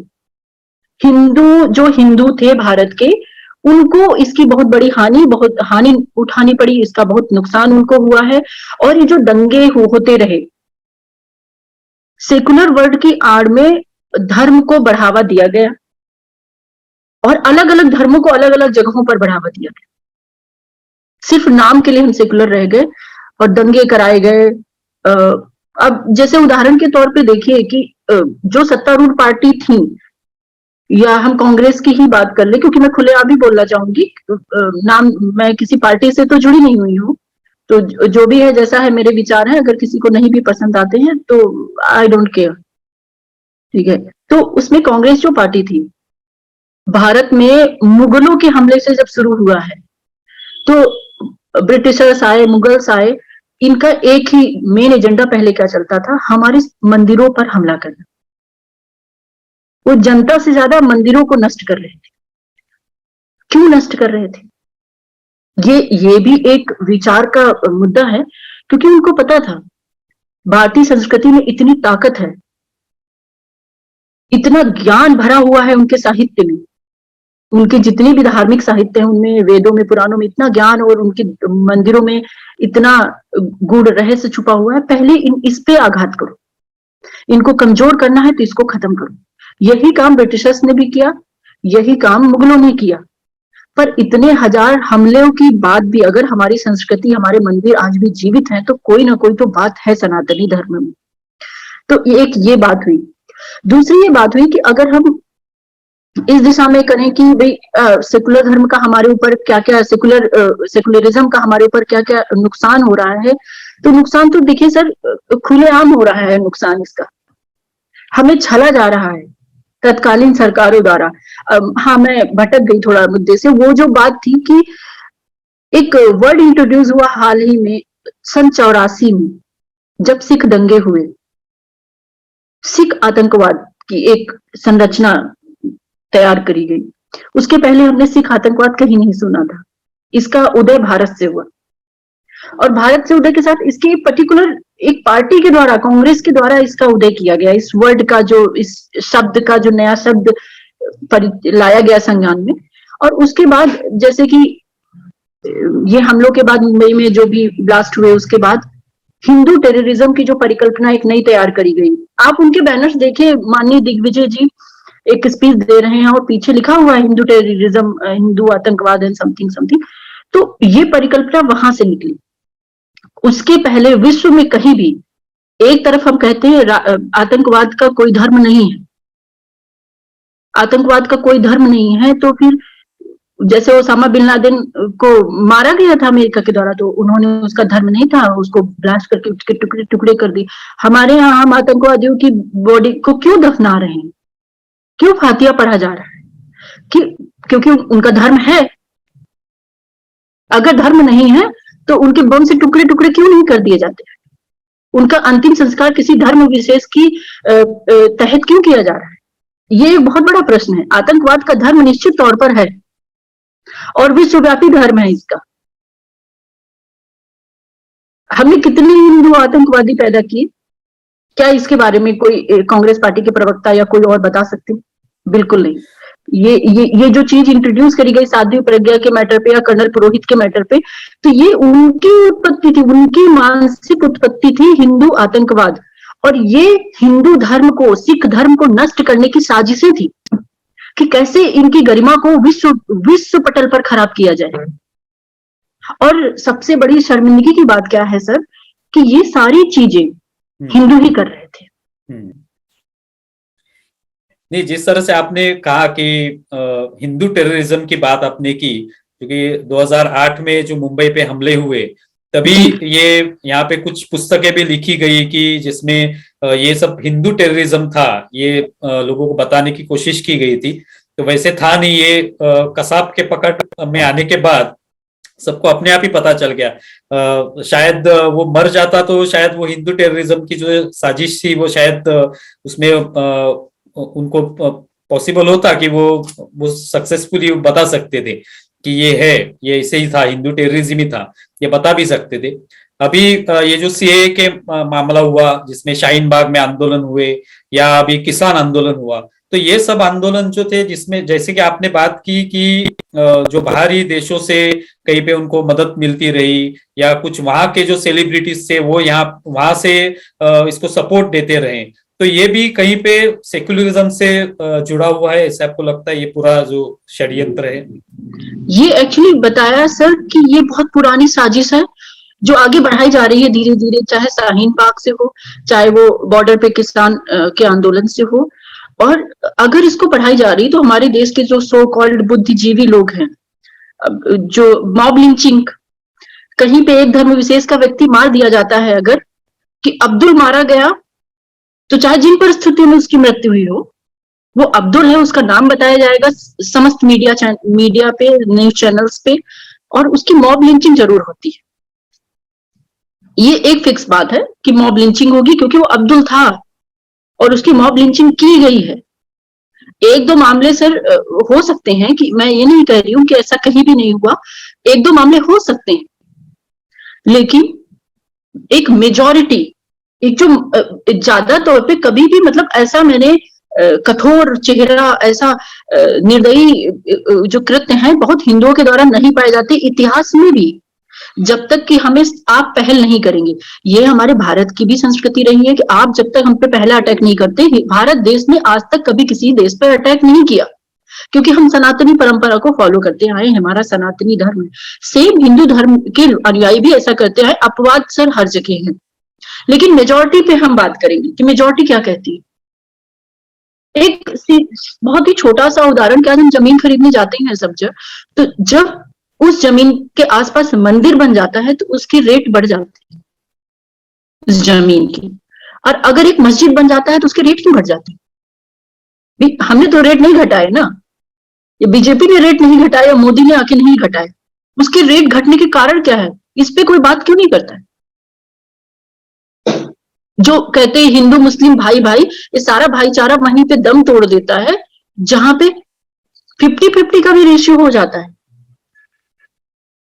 Speaker 2: जो हिंदू थे भारत के, उनको इसकी बहुत हानि उठानी पड़ी, इसका बहुत नुकसान उनको हुआ है। और ये जो दंगे होते रहे, सेकुलर वर्ड की आड़ में धर्म को बढ़ावा दिया गया और अलग अलग धर्मों को अलग अलग जगहों पर बढ़ावा दिया गया। सिर्फ नाम के लिए हम सेकुलर रह गए और दंगे कराए गए। अब जैसे उदाहरण के तौर पे देखिए कि जो सत्तारूढ़ पार्टी थी, या हम कांग्रेस की ही बात कर ले, क्योंकि मैं खुलेआम भी बोलना चाहूंगी, नाम, मैं किसी पार्टी से तो जुड़ी नहीं हुई हूँ, तो जो भी है जैसा है मेरे विचार है, अगर किसी को नहीं भी पसंद आते हैं तो आई डोंट केयर, ठीक है। तो उसमें कांग्रेस जो पार्टी थी, भारत में मुगलों के हमले से जब शुरू हुआ है, तो ब्रिटिशर्स आए, मुगल्स आए, इनका एक ही मेन एजेंडा पहले क्या चलता था, हमारे मंदिरों पर हमला करना। वो जनता से ज्यादा मंदिरों को नष्ट कर रहे थे। क्यों नष्ट कर रहे थे? ये भी एक विचार का मुद्दा है, क्योंकि उनको पता था भारतीय संस्कृति में इतनी ताकत है, इतना ज्ञान भरा हुआ है उनके साहित्य में, उनके जितने भी धार्मिक साहित्य हैं उनमें, वेदों में, पुराणों में इतना ज्ञान, और उनके मंदिरों में इतना गूढ़ रहस्य छुपा हुआ है। पहले इस पे आघात करो, इनको कमजोर करना है तो इसको खत्म करो। यही काम ब्रिटिशर्स ने भी किया, यही काम मुगलों ने किया। पर इतने हजार हमलों की बाद भी अगर हमारी संस्कृति, हमारे मंदिर आज भी जीवित हैं, तो कोई ना कोई तो बात है सनातनी धर्म में। तो एक ये बात हुई। दूसरी ये बात हुई कि अगर हम इस दिशा में करें कि भाई सेकुलर धर्म का हमारे ऊपर क्या क्या, सेकुलरिज्म का हमारे ऊपर क्या क्या नुकसान हो रहा है, तो नुकसान तो देखिए सर, खुलेआम हो रहा है नुकसान इसका। हमें छला जा रहा है तत्कालीन सरकारों द्वारा। हाँ, मैं भटक गई थोड़ा मुद्दे से। वो जो बात थी कि एक वर्ड इंट्रोड्यूस हुआ हाल ही में, सन 84 में, जब सिख दंगे हुए, सिख आतंकवाद की एक संरचना तैयार करी गई। उसके पहले हमने सिख आतंकवाद कहीं नहीं सुना था। इसका उदय भारत से हुआ, और भारत से उदय के साथ इसके पर्टिकुलर एक पार्टी के द्वारा, कांग्रेस के द्वारा इसका उदय किया गया। इस वर्ड का जो, इस शब्द का जो नया शब्द लाया गया संज्ञान में। और उसके बाद जैसे कि ये हमलों के बाद मुंबई में जो भी ब्लास्ट हुए, उसके बाद हिंदू टेररिज्म की जो परिकल्पना एक नई तैयार करी गई। आप उनके बैनर्स देखे, माननीय दिग्विजय जी एक स्पीच दे रहे हैं और पीछे लिखा हुआ है हिंदू टेररिज्म, हिंदू आतंकवाद एंड समथिंग समथिंग। तो ये परिकल्पना वहां से निकली। उसके पहले विश्व में कहीं भी, एक तरफ हम कहते हैं आतंकवाद का कोई धर्म नहीं है, आतंकवाद का कोई धर्म नहीं है, तो फिर जैसे ओसामा बिन लादेन को मारा गया था अमेरिका के द्वारा, तो उन्होंने, उसका धर्म नहीं था, उसको ब्लास्ट करके उसके टुकड़े टुकड़े कर दी। हमारे यहाँ हम आतंकवादियों की बॉडी को क्यों दफना रहे हैं, क्यों फातिया पढ़ा जा रहा है? क्योंकि उनका धर्म है। अगर धर्म नहीं है तो उनके बम से टुकड़े टुकड़े क्यों नहीं कर दिए जाते? उनका अंतिम संस्कार किसी धर्म विशेष की तहत क्यों किया जा रहा है? ये एक बहुत बड़ा प्रश्न है। आतंकवाद का धर्म निश्चित तौर पर है और विश्वव्यापी धर्म है इसका। हमने कितने हिंदू आतंकवादी पैदा किए? क्या इसके बारे में कोई कांग्रेस पार्टी के प्रवक्ता या कोई और बता सकते? बिल्कुल नहीं। ये जो चीज इंट्रोड्यूस करी गई साध्वी प्रज्ञा के मैटर पे या कर्नल पुरोहित के मैटर पे, तो ये उनकी उत्पत्ति थी, उनकी मानसिक उत्पत्ति थी हिंदू आतंकवाद। और ये हिंदू धर्म को, सिख धर्म को नष्ट करने की साजिशें थी कि कैसे इनकी गरिमा को विश्व पटल पर खराब किया जाए। और सबसे बड़ी शर्मिंदगी की बात क्या है सर, कि ये सारी चीजें हिंदू ही कर रहे थे।
Speaker 1: नहीं, जिस तरह से आपने कहा कि हिंदू टेररिज्म की बात आपने की, क्योंकि 2008 में जो मुंबई पे हमले हुए, तभी ये यहाँ पे कुछ पुस्तकें भी लिखी गई कि जिसमें ये सब हिंदू टेररिज्म था, ये लोगों को बताने की कोशिश की गई थी। तो वैसे था नहीं, ये कसाब के पकड़ में आने के बाद सबको अपने आप ही पता चल गया। शायद वो मर जाता तो शायद वो हिंदू टेररिज्म की जो साजिश थी वो शायद उसमें उनको पॉसिबल होता कि वो सक्सेसफुली बता सकते थे कि ये है, ये ऐसे ही था, हिंदू टेररिज्म ही था, ये बता भी सकते थे। अभी ये जो सीएए के मामला हुआ, जिसमें शाहीन बाग में आंदोलन हुए, या अभी किसान आंदोलन हुआ, तो ये सब आंदोलन जो थे, जिसमें जैसे कि आपने बात की कि जो बाहरी देशों से कहीं पे उनको मदद मिलती रही, या कुछ वहां के जो सेलिब्रिटीज थे वो यहाँ वहां से इसको सपोर्ट देते रहे, तो ये भी कहीं पे सेक्युलरिज्म से जुड़ा हुआ है, ऐसा आपको लगता है ये पूरा जो षड्यंत्र है?
Speaker 2: ये एक्चुअली बताया सर कि ये बहुत पुरानी साजिश है जो आगे बढ़ाई जा रही है धीरे धीरे, चाहे शाहीन बाग से हो, चाहे वो बॉर्डर पे किसान के आंदोलन से हो। और अगर इसको बढ़ाई जा रही तो हमारे देश के जो सो कॉल्ड बुद्धिजीवी लोग हैं, जो मॉब लिंचिंग, कहीं पे एक धर्म विशेष का व्यक्ति मार दिया जाता है, अगर कि अब्दुल मारा गया, तो चाहे जिन परिस्थितियों में उसकी मृत्यु हुई हो, वो अब्दुल है, उसका नाम बताया जाएगा समस्त मीडिया पे, न्यूज चैनल्स पे, और उसकी मॉब लिंचिंग जरूर होती है। ये एक फिक्स बात है कि मॉब लिंचिंग होगी, क्योंकि वो अब्दुल था और उसकी मॉब लिंचिंग की गई है। एक दो मामले सर हो सकते हैं, कि मैं ये नहीं कह रही हूँ कि ऐसा कहीं भी नहीं हुआ, एक दो मामले हो सकते हैं, लेकिन एक मेजॉरिटी, एक जो ज्यादा तौर पे कभी भी मतलब ऐसा मैंने कठोर चेहरा, ऐसा निर्दयी जो कृत्य हैं बहुत हिंदुओं के द्वारा नहीं पाए जाते इतिहास में भी, जब तक कि हमें आप पहल नहीं करेंगे। ये हमारे भारत की भी संस्कृति रही है कि आप जब तक हम पे पहला अटैक नहीं करते, भारत देश ने आज तक कभी किसी देश पर अटैक नहीं किया, क्योंकि हम सनातनी परंपरा को फॉलो करते आए, हमारा सनातनी धर्म। सेम हिंदू धर्म के अनुयायी भी ऐसा करते हैं, अपवाद सर हर जगह है। लेकिन मेजोरिटी पे हम बात करेंगे कि मेजोरिटी क्या कहती है। एक बहुत ही छोटा सा उदाहरण, क्या हम जमीन खरीदने जाते हैं सब जगह, तो जब उस जमीन के आसपास मंदिर बन जाता है तो उसकी रेट बढ़ जाती है उस जमीन की, और अगर एक मस्जिद बन जाता है तो उसके रेट क्यों घट जाते हैं? हमने तो रेट नहीं घटाए ना, ये बीजेपी ने रेट नहीं घटाया या मोदी ने आके नहीं घटाए, उसके रेट घटने के कारण क्या है, इस पे कोई बात क्यों नहीं करता है? जो कहते हैं हिंदू मुस्लिम भाई भाई, ये सारा भाईचारा वहीं पे दम तोड़ देता है, जहां पे 50-50 का भी रेशियो हो जाता है।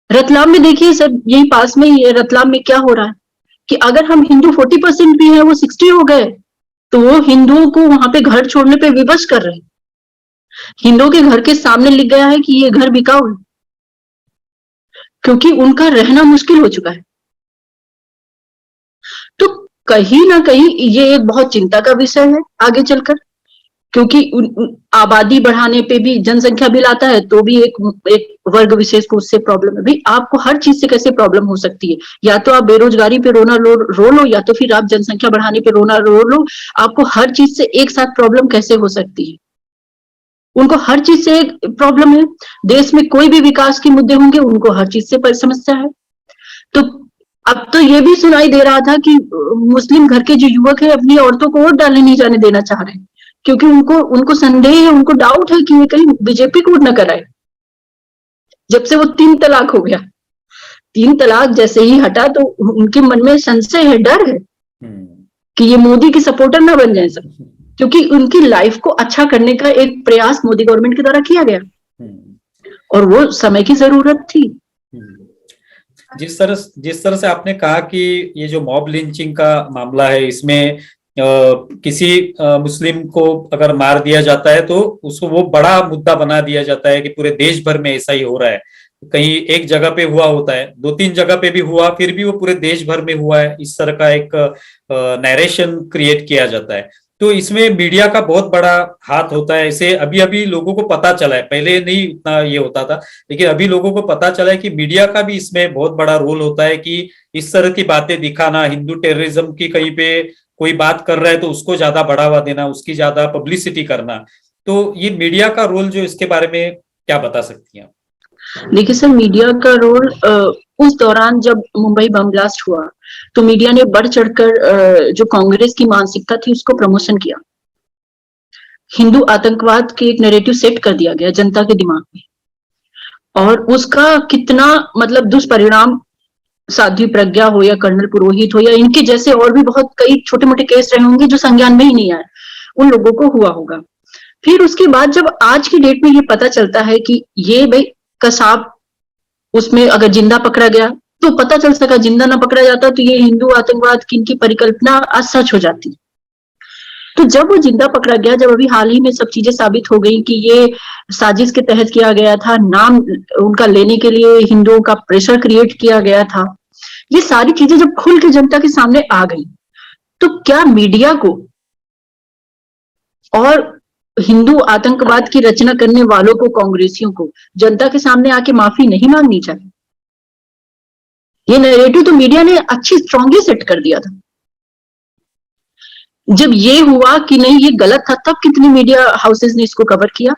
Speaker 2: रतलाम में देखिए सर, यही पास में ही है, रतलाम में क्या हो रहा है कि अगर हम हिंदू 40% भी है, वो 60 हो गए, तो वो हिंदुओं को वहां पे घर छोड़ने पे विवश कर रहे हैं। हिंदुओं के घर के सामने लिख गया है कि ये घर बिकाऊ है, क्योंकि उनका रहना मुश्किल हो चुका है। तो कहीं ना कहीं ये एक बहुत चिंता का विषय है आगे चलकर, क्योंकि आबादी बढ़ाने पे भी जनसंख्या बिल आता है, तो भी एक वर्ग विशेष को उससे प्रॉब्लम है। भाई आपको हर चीज से कैसे प्रॉब्लम हो सकती है? या तो आप बेरोजगारी पे रो लो, या तो फिर आप जनसंख्या बढ़ाने पे रो लो। आपको हर चीज से एक साथ प्रॉब्लम कैसे हो सकती है? उनको हर चीज से एक प्रॉब्लम है। देश में कोई भी विकास के मुद्दे होंगे, उनको हर चीज से समस्या है। तो अब तो ये भी सुनाई दे रहा था कि मुस्लिम घर के जो युवक है अपनी औरतों को वोट डालने नहीं जाने देना चाह रहे हैं, क्योंकि उनको संदेह है, उनको डाउट है कि ये कहीं बीजेपी को न कराए। जब से वो 3 तलाक हो गया, 3 तलाक जैसे ही हटा, तो उनके मन में संशय है, डर है कि ये मोदी की सपोर्टर ना बन जाए सब, क्योंकि उनकी लाइफ को अच्छा करने का एक प्रयास मोदी गवर्नमेंट के द्वारा किया गया और वो समय की जरूरत थी।
Speaker 1: जिस तरह से आपने कहा कि ये जो मॉब लिंचिंग का मामला है, इसमें किसी मुस्लिम को अगर मार दिया जाता है तो उसको वो बड़ा मुद्दा बना दिया जाता है कि पूरे देश भर में ऐसा ही हो रहा है। कहीं एक जगह पे हुआ होता है, 2-3 जगह पे भी हुआ, फिर भी वो पूरे देश भर में हुआ है, इस तरह का एक नैरेशन क्रिएट किया जाता है। तो इसमें मीडिया का बहुत बड़ा हाथ होता है। इसे अभी अभी लोगों को पता चला है, पहले नहीं इतना ये होता था, लेकिन अभी लोगों को पता चला है कि मीडिया का भी इसमें बहुत बड़ा रोल होता है कि इस तरह की बातें दिखाना, हिंदू टेररिज्म की कहीं पे कोई बात कर रहा है तो उसको ज्यादा बढ़ावा देना, उसकी ज्यादा पब्लिसिटी करना। तो ये मीडिया का रोल जो, इसके बारे में क्या बता सकती हैं?
Speaker 2: देखिए सर, मीडिया का रोल उस दौरान जब मुंबई बम ब्लास्ट हुआ, तो मीडिया ने बढ़ चढ़कर जो कांग्रेस की मानसिकता थी उसको प्रमोशन किया। हिंदू आतंकवाद के एक नैरेटिव सेट कर दिया गया जनता के दिमाग में, और उसका कितना मतलब दुष्परिणाम साध्वी प्रज्ञा हो या कर्नल पुरोहित हो या इनके जैसे और भी बहुत कई छोटे मोटे केस रहे होंगे जो संज्ञान में ही नहीं आए, उन लोगों को हुआ होगा। फिर उसके बाद जब आज की डेट में ये पता चलता है कि ये भाई कसाब उसमें अगर जिंदा पकड़ा गया, तो पता चल सका, जिंदा ना पकड़ा जाता तो ये हिंदू आतंकवाद की इनकी परिकल्पना आज सच हो जाती। तो जब वो जिंदा पकड़ा गया, जब अभी हाल ही में सब चीजें साबित हो गई कि ये साजिश के तहत किया गया था, नाम उनका लेने के लिए हिंदुओं का प्रेशर क्रिएट किया गया था, ये सारी चीजें जब खुल के जनता के सामने आ गई, तो क्या मीडिया को और हिंदू आतंकवाद की रचना करने वालों को, कांग्रेसियों को जनता के सामने आके माफी नहीं मांगनी चाहिए? ये नैरेटिव तो मीडिया ने अच्छी स्ट्रांगली सेट कर दिया था। जब ये हुआ कि नहीं ये गलत था, तब कितनी मीडिया हाउसेस ने इसको कवर किया?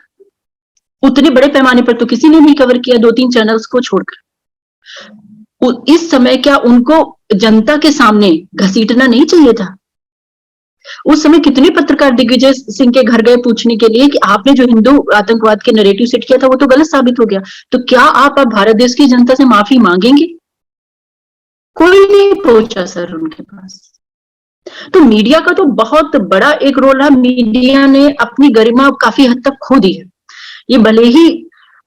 Speaker 2: उतने बड़े पैमाने पर तो किसी ने नहीं कवर किया, 2-3 चैनल्स को छोड़कर। इस समय क्या उनको जनता के सामने घसीटना नहीं चाहिए था? उस समय कितने पत्रकार दिग्विजय सिंह के घर गए पूछने के लिए कि आपने जो हिंदू आतंकवाद के नैरेटिव सेट किया था वो तो गलत साबित हो गया, तो क्या आप अब भारत देश की जनता से माफी मांगेंगे? कोई नहीं पहुंचा सर उनके पास। तो मीडिया का तो बहुत बड़ा एक रोल रहा। मीडिया ने अपनी गरिमा काफी हद तक खो दी है। ये भले ही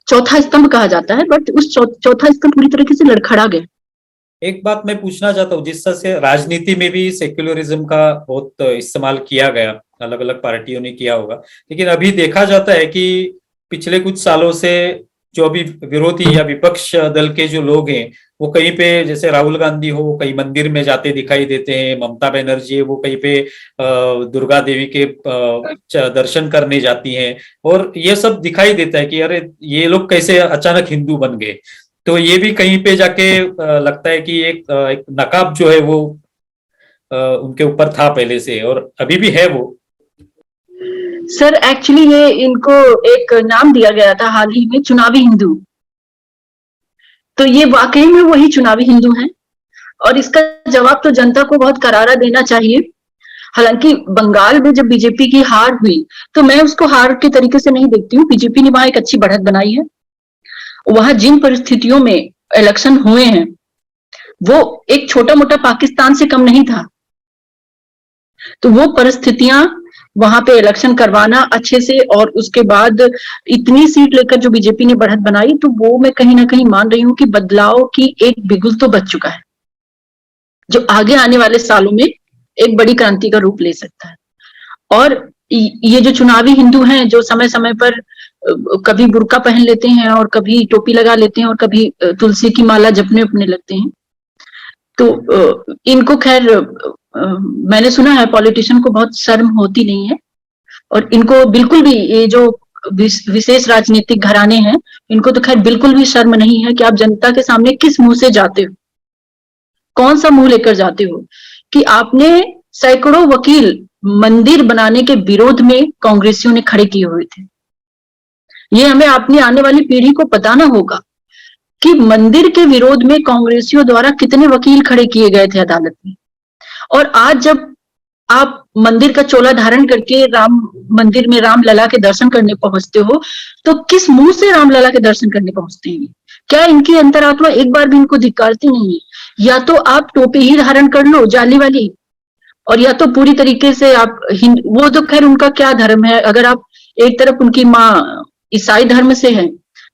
Speaker 2: चौथा स्तंभ कहा जाता है, बट उस चौथा स्तंभ पूरी तरीके से लड़खड़ा गया।
Speaker 1: एक बात मैं पूछना चाहता हूँ, जिस तरह से राजनीति में भी सेक्युलरिज्म का बहुत इस्तेमाल किया गया, अलग अलग पार्टियों ने किया होगा, लेकिन अभी देखा जाता है कि पिछले कुछ सालों से जो अभी विरोधी या विपक्ष दल के जो लोग हैं, वो कहीं पे, जैसे राहुल गांधी हो, वो कहीं मंदिर में जाते दिखाई देते हैं, ममता बनर्जी है वो कहीं पे दुर्गा देवी के दर्शन करने जाती हैं, और ये सब दिखाई देता है कि अरे ये लोग कैसे अचानक हिंदू बन गए। तो ये भी कहीं पे जाके लगता है कि एक नकाब जो है वो उनके ऊपर था पहले से, और अभी भी है वो।
Speaker 2: सर एक्चुअली ये इनको एक नाम दिया गया था हाल ही में, चुनावी हिंदू। तो ये वाकई में वही चुनावी हिंदू हैं, और इसका जवाब तो जनता को बहुत करारा देना चाहिए। हालांकि बंगाल में जब बीजेपी की हार हुई, तो मैं उसको हार के तरीके से नहीं देखती हूँ। बीजेपी ने वहां एक अच्छी बढ़त बनाई है। वहां जिन परिस्थितियों में इलेक्शन हुए हैं, वो एक छोटा मोटा पाकिस्तान से कम नहीं था। तो वो परिस्थितियां, वहां पे इलेक्शन करवाना अच्छे से, और उसके बाद इतनी सीट लेकर जो बीजेपी ने बढ़त बनाई, तो वो मैं कहीं ना कहीं मान रही हूँ कि बदलाव की एक बिगुल तो बच चुका है, जो आगे आने वाले सालों में एक बड़ी क्रांति का रूप ले सकता है। और ये जो चुनावी हिंदू हैं, जो समय समय पर कभी बुर्का पहन लेते हैं, और कभी टोपी लगा लेते हैं, और कभी तुलसी की माला जपने अपने लगते हैं, तो इनको खैर मैंने सुना है पॉलिटिशियन को बहुत शर्म होती नहीं है। और इनको बिल्कुल भी, ये जो विशेष राजनीतिक घराने हैं, इनको तो खैर बिल्कुल भी शर्म नहीं है कि आप जनता के सामने किस मुंह से जाते हो, कौन सा मुंह लेकर जाते हो। कि आपने सैकड़ों वकील मंदिर बनाने के विरोध में कांग्रेसियों ने खड़े किए हुए थे। ये हमें अपनी आने वाली पीढ़ी को बताना होगा कि मंदिर के विरोध में कांग्रेसियों द्वारा कितने वकील खड़े किए गए थे अदालत में। और आज जब आप मंदिर का चोला धारण करके राम मंदिर में राम लला के दर्शन करने पहुंचते हो, तो किस मुंह से राम लला के दर्शन करने पहुंचते हैं? क्या इनकी अंतरात्मा एक बार भी इनको धिक्कारती नहीं है? या तो आप टोपी ही धारण कर लो जाली वाली, और या तो पूरी तरीके से आप वो तो खैर उनका क्या धर्म है। अगर आप एक तरफ उनकी माँ ईसाई धर्म से है,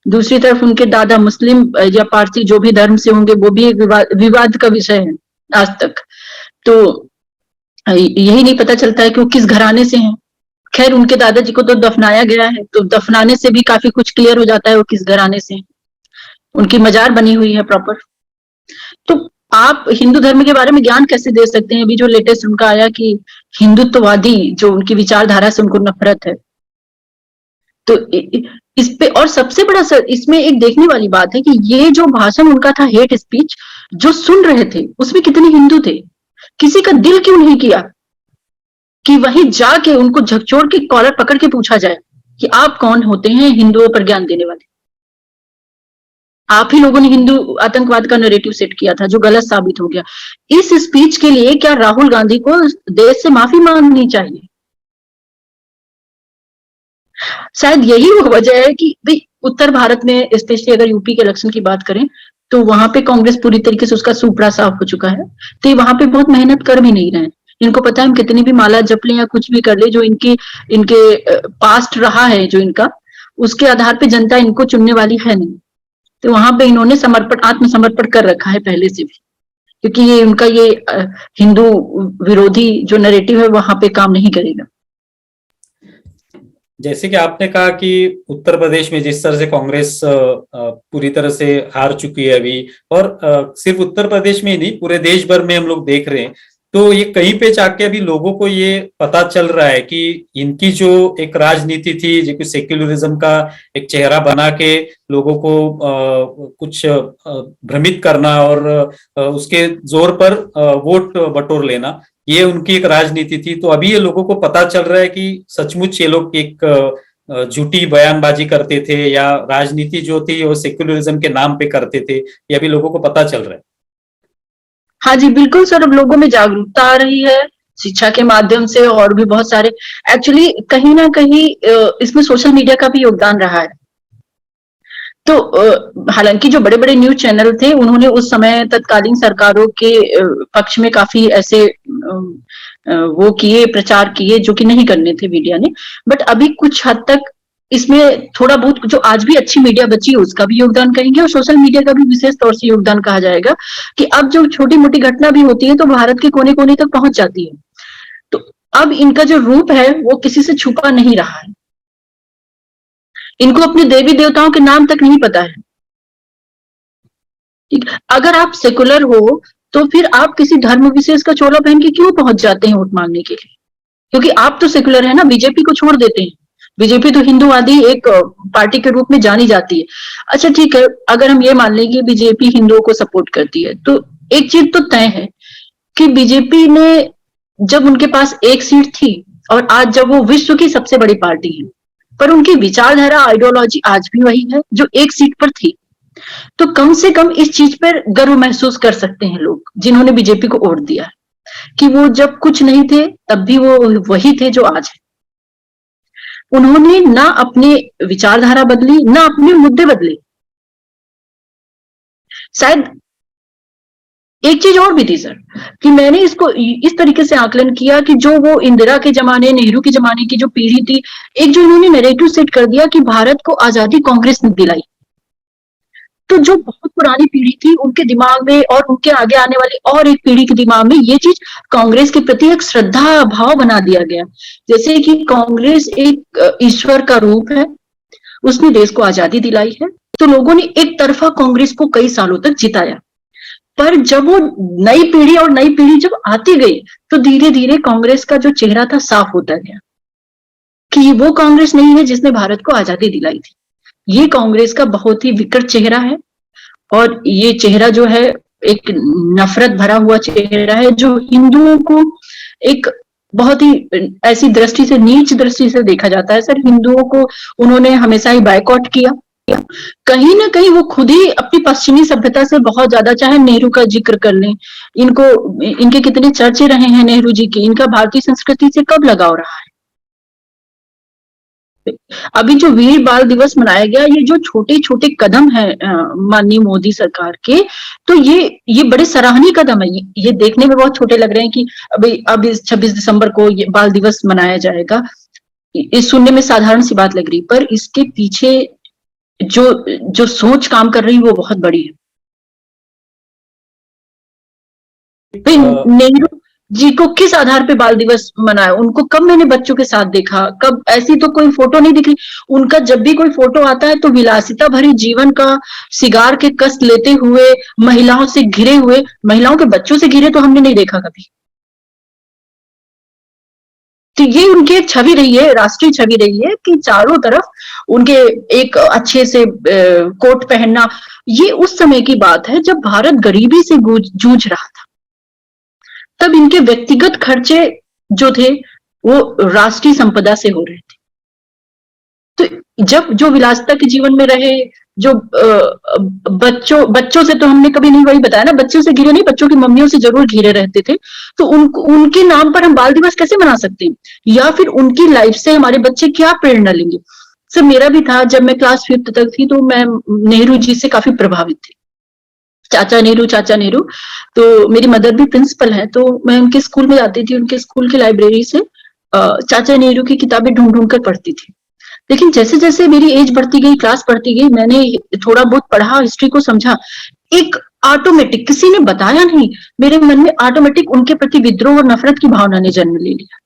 Speaker 2: दूसरी तरफ उनके दादा मुस्लिम या पारसी जो भी धर्म से होंगे, वो भी एक विवाद का विषय है आज तक। तो यही नहीं पता चलता है कि वो किस घराने से हैं। खैर उनके दादाजी को तो दफनाया गया है, तो दफनाने से भी काफी कुछ क्लियर हो जाता है वो किस घराने से हैं। उनकी मजार बनी हुई है प्रॉपर। तो आप हिंदू धर्म के बारे में ज्ञान कैसे दे सकते हैं? अभी जो लेटेस्ट उनका आया कि हिंदुत्ववादी, जो उनकी विचारधारा से उनको नफरत है। तो इस पे, और सबसे बड़ा सर इसमें एक देखने वाली बात है कि ये जो भाषण उनका था, हेट स्पीच, जो सुन रहे थे उसमें कितने हिंदू थे? किसी का दिल क्यों नहीं किया कि वहीं जाके उनको झकझोर के कॉलर पकड़ के पूछा जाए कि आप कौन होते हैं हिंदुओं पर ज्ञान देने वाले? आप ही लोगों ने हिंदू आतंकवाद का नैरेटिव सेट किया था, जो गलत साबित हो गया। इस स्पीच के लिए क्या राहुल गांधी को देश से माफी मांगनी चाहिए? शायद यही वो वजह है कि भाई उत्तर भारत में, स्पेशली अगर यूपी के इलेक्शन की बात करें, तो वहां पे कांग्रेस पूरी तरीके से उसका सुपड़ा साफ हो चुका है। तो ये वहां पे बहुत मेहनत कर भी नहीं रहे हैं। इनको पता है हम कितनी भी माला जप लें या कुछ भी कर ले, जो इनके पास्ट रहा है जो इनका, उसके आधार पे जनता इनको चुनने वाली है नहीं। तो वहां पे इन्होंने आत्मसमर्पण कर रखा है पहले से भी, क्योंकि ये उनका ये हिंदू विरोधी जो नैरेटिव है वहां पे काम नहीं करेगा।
Speaker 1: जैसे कि आपने कहा कि उत्तर प्रदेश में जिस तरह से कांग्रेस पूरी तरह से हार चुकी है अभी, और सिर्फ उत्तर प्रदेश में ही नहीं, पूरे देश भर में हम लोग देख रहे हैं, तो ये कहीं पे जाके अभी लोगों को ये पता चल रहा है कि इनकी जो एक राजनीति थी, जो कि सेक्युलरिज्म का एक चेहरा बना के लोगों को कुछ भ्रमित करना और उसके जोर पर वोट बटोर लेना, ये उनकी एक राजनीति थी। तो अभी ये लोगों को पता चल रहा है कि सचमुच ये लोग एक झूठी बयानबाजी करते थे, या राजनीति जो थी वो सेक्युलरिज्म के नाम पे करते थे, ये अभी लोगों को पता चल रहा है।
Speaker 2: हाँ जी बिल्कुल सर, अब लोगों में जागरूकता आ रही है शिक्षा के माध्यम से, और भी बहुत सारे एक्चुअली कहीं ना कहीं इसमें सोशल मीडिया का भी योगदान रहा है। तो हालांकि जो बड़े बड़े न्यूज चैनल थे, उन्होंने उस समय तत्कालीन सरकारों के पक्ष में काफी ऐसे वो किए, प्रचार किए, जो कि नहीं करने थे मीडिया ने। बट अभी कुछ हद तक इसमें थोड़ा बहुत जो आज भी अच्छी मीडिया बची है उसका भी योगदान कहेंगे, और सोशल मीडिया का भी विशेष तौर से योगदान कहा जाएगा कि अब जो छोटी मोटी घटना भी होती है तो भारत के कोने कोने तक पहुंच जाती है। तो अब इनका जो रूप है वो किसी से छुपा नहीं रहा है। इनको अपने देवी देवताओं के नाम तक नहीं पता है। ठीक, अगर आप सेकुलर हो तो फिर आप किसी धर्म विशेष का चोला पहन के क्यों पहुंच जाते हैं वोट मांगने के लिए? क्योंकि आप तो सेकुलर है ना, बीजेपी को छोड़ देते हैं। बीजेपी तो हिंदूवादी एक पार्टी के रूप में जानी जाती है। अच्छा ठीक है, अगर हम ये मान लें कि बीजेपी हिंदुओं को सपोर्ट करती है, तो एक चीज तो तय है कि बीजेपी ने जब उनके पास एक सीट थी और आज जब वो विश्व की सबसे बड़ी पार्टी है, पर उनकी विचारधारा, आइडियोलॉजी आज भी वही है जो एक सीट पर थी। तो कम से कम इस चीज पर गर्व महसूस कर सकते हैं लोग जिन्होंने बीजेपी को वोट दिया है, कि वो जब कुछ नहीं थे तब भी वो वही थे जो आज है। उन्होंने ना अपने विचारधारा बदली, ना अपने मुद्दे बदले। शायद एक चीज और भी थी सर, कि मैंने इसको इस तरीके से आकलन किया कि जो वो इंदिरा के जमाने, नेहरू के जमाने की जो पीढ़ी थी, एक जो इन्होंने नैरेटिव सेट कर दिया कि भारत को आजादी कांग्रेस ने दिलाई। तो जो बहुत पुरानी पीढ़ी थी उनके दिमाग में और उनके आगे आने वाली और एक पीढ़ी के दिमाग में ये चीज कांग्रेस के प्रति एक श्रद्धा भाव बना दिया गया, जैसे कि कांग्रेस एक ईश्वर का रूप है, उसने देश को आजादी दिलाई है। तो लोगों ने एक तरफा कांग्रेस को कई सालों तक जिताया। पर जब वो नई पीढ़ी और नई पीढ़ी जब आती गई तो धीरे धीरे कांग्रेस का जो चेहरा था साफ होता गया कि वो कांग्रेस नहीं है जिसने भारत को आजादी दिलाई थी। ये कांग्रेस का बहुत ही विकट चेहरा है, और ये चेहरा जो है एक नफरत भरा हुआ चेहरा है, जो हिंदुओं को एक बहुत ही ऐसी दृष्टि से, नीच दृष्टि से देखा जाता है। सर, हिंदुओं को उन्होंने हमेशा ही बायकॉट किया। कहीं ना कहीं वो खुद ही अपनी पश्चिमी सभ्यता से बहुत ज्यादा, चाहे नेहरू का जिक्र कर लें, इनको इनके कितने चर्चे रहे हैं नेहरू जी के, इनका भारतीय संस्कृति से कब लगाव रहा है। अभी जो वीर बाल दिवस मनाया गया, ये जो छोटे छोटे कदम है माननीय मोदी सरकार के, तो ये बड़े सराहनीय कदम है। ये देखने में बहुत छोटे लग रहे हैं कि अब इस 26 दिसंबर को ये बाल दिवस मनाया जाएगा, इस सुनने में साधारण सी बात लग रही, पर इसके पीछे जो जो सोच काम कर रही है वो बहुत बड़ी है। नेहरू जी को किस आधार पे बाल दिवस मनाया? उनको कब मैंने बच्चों के साथ देखा? कब? ऐसी तो कोई फोटो नहीं दिख रही उनका। जब भी कोई फोटो आता है तो विलासिता भरी जीवन का, सिगार के कष्ट लेते हुए, महिलाओं से घिरे हुए, महिलाओं के बच्चों से घिरे तो हमने नहीं देखा कभी। तो ये उनकी एक छवि रही है, राष्ट्रीय छवि रही है कि चारों तरफ उनके एक अच्छे से कोट पहनना। ये उस समय की बात है जब भारत गरीबी से जूझ रहा था, तब इनके व्यक्तिगत खर्चे जो थे वो राष्ट्रीय संपदा से हो रहे थे। तो जब जो विलासिता के जीवन में रहे, जो बच्चों से तो हमने कभी नहीं, वही बताया ना, बच्चों से घिरे नहीं, बच्चों की मम्मियों से जरूर घिरे रहते थे। तो उनके नाम पर हम बाल दिवस कैसे मना सकते हैं? या फिर उनकी लाइफ से हमारे बच्चे क्या प्रेरणा लेंगे? सर, मेरा भी था, जब मैं क्लास 5th तक थी तो मैं नेहरू जी से काफी प्रभावित थी। चाचा नेहरू। तो मेरी मदर भी प्रिंसिपल है, तो मैं उनके स्कूल में जाती थी, उनके स्कूल की लाइब्रेरी से चाचा नेहरू की किताबें ढूंढ ढूंढ कर पढ़ती थी। लेकिन जैसे जैसे मेरी एज बढ़ती गई, क्लास बढ़ती गई, मैंने थोड़ा बहुत पढ़ा, हिस्ट्री को समझा, एक ऑटोमेटिक, किसी ने बताया नहीं, मेरे मन में ऑटोमेटिक उनके प्रति विद्रोह और नफरत की भावना ने जन्म ले लिया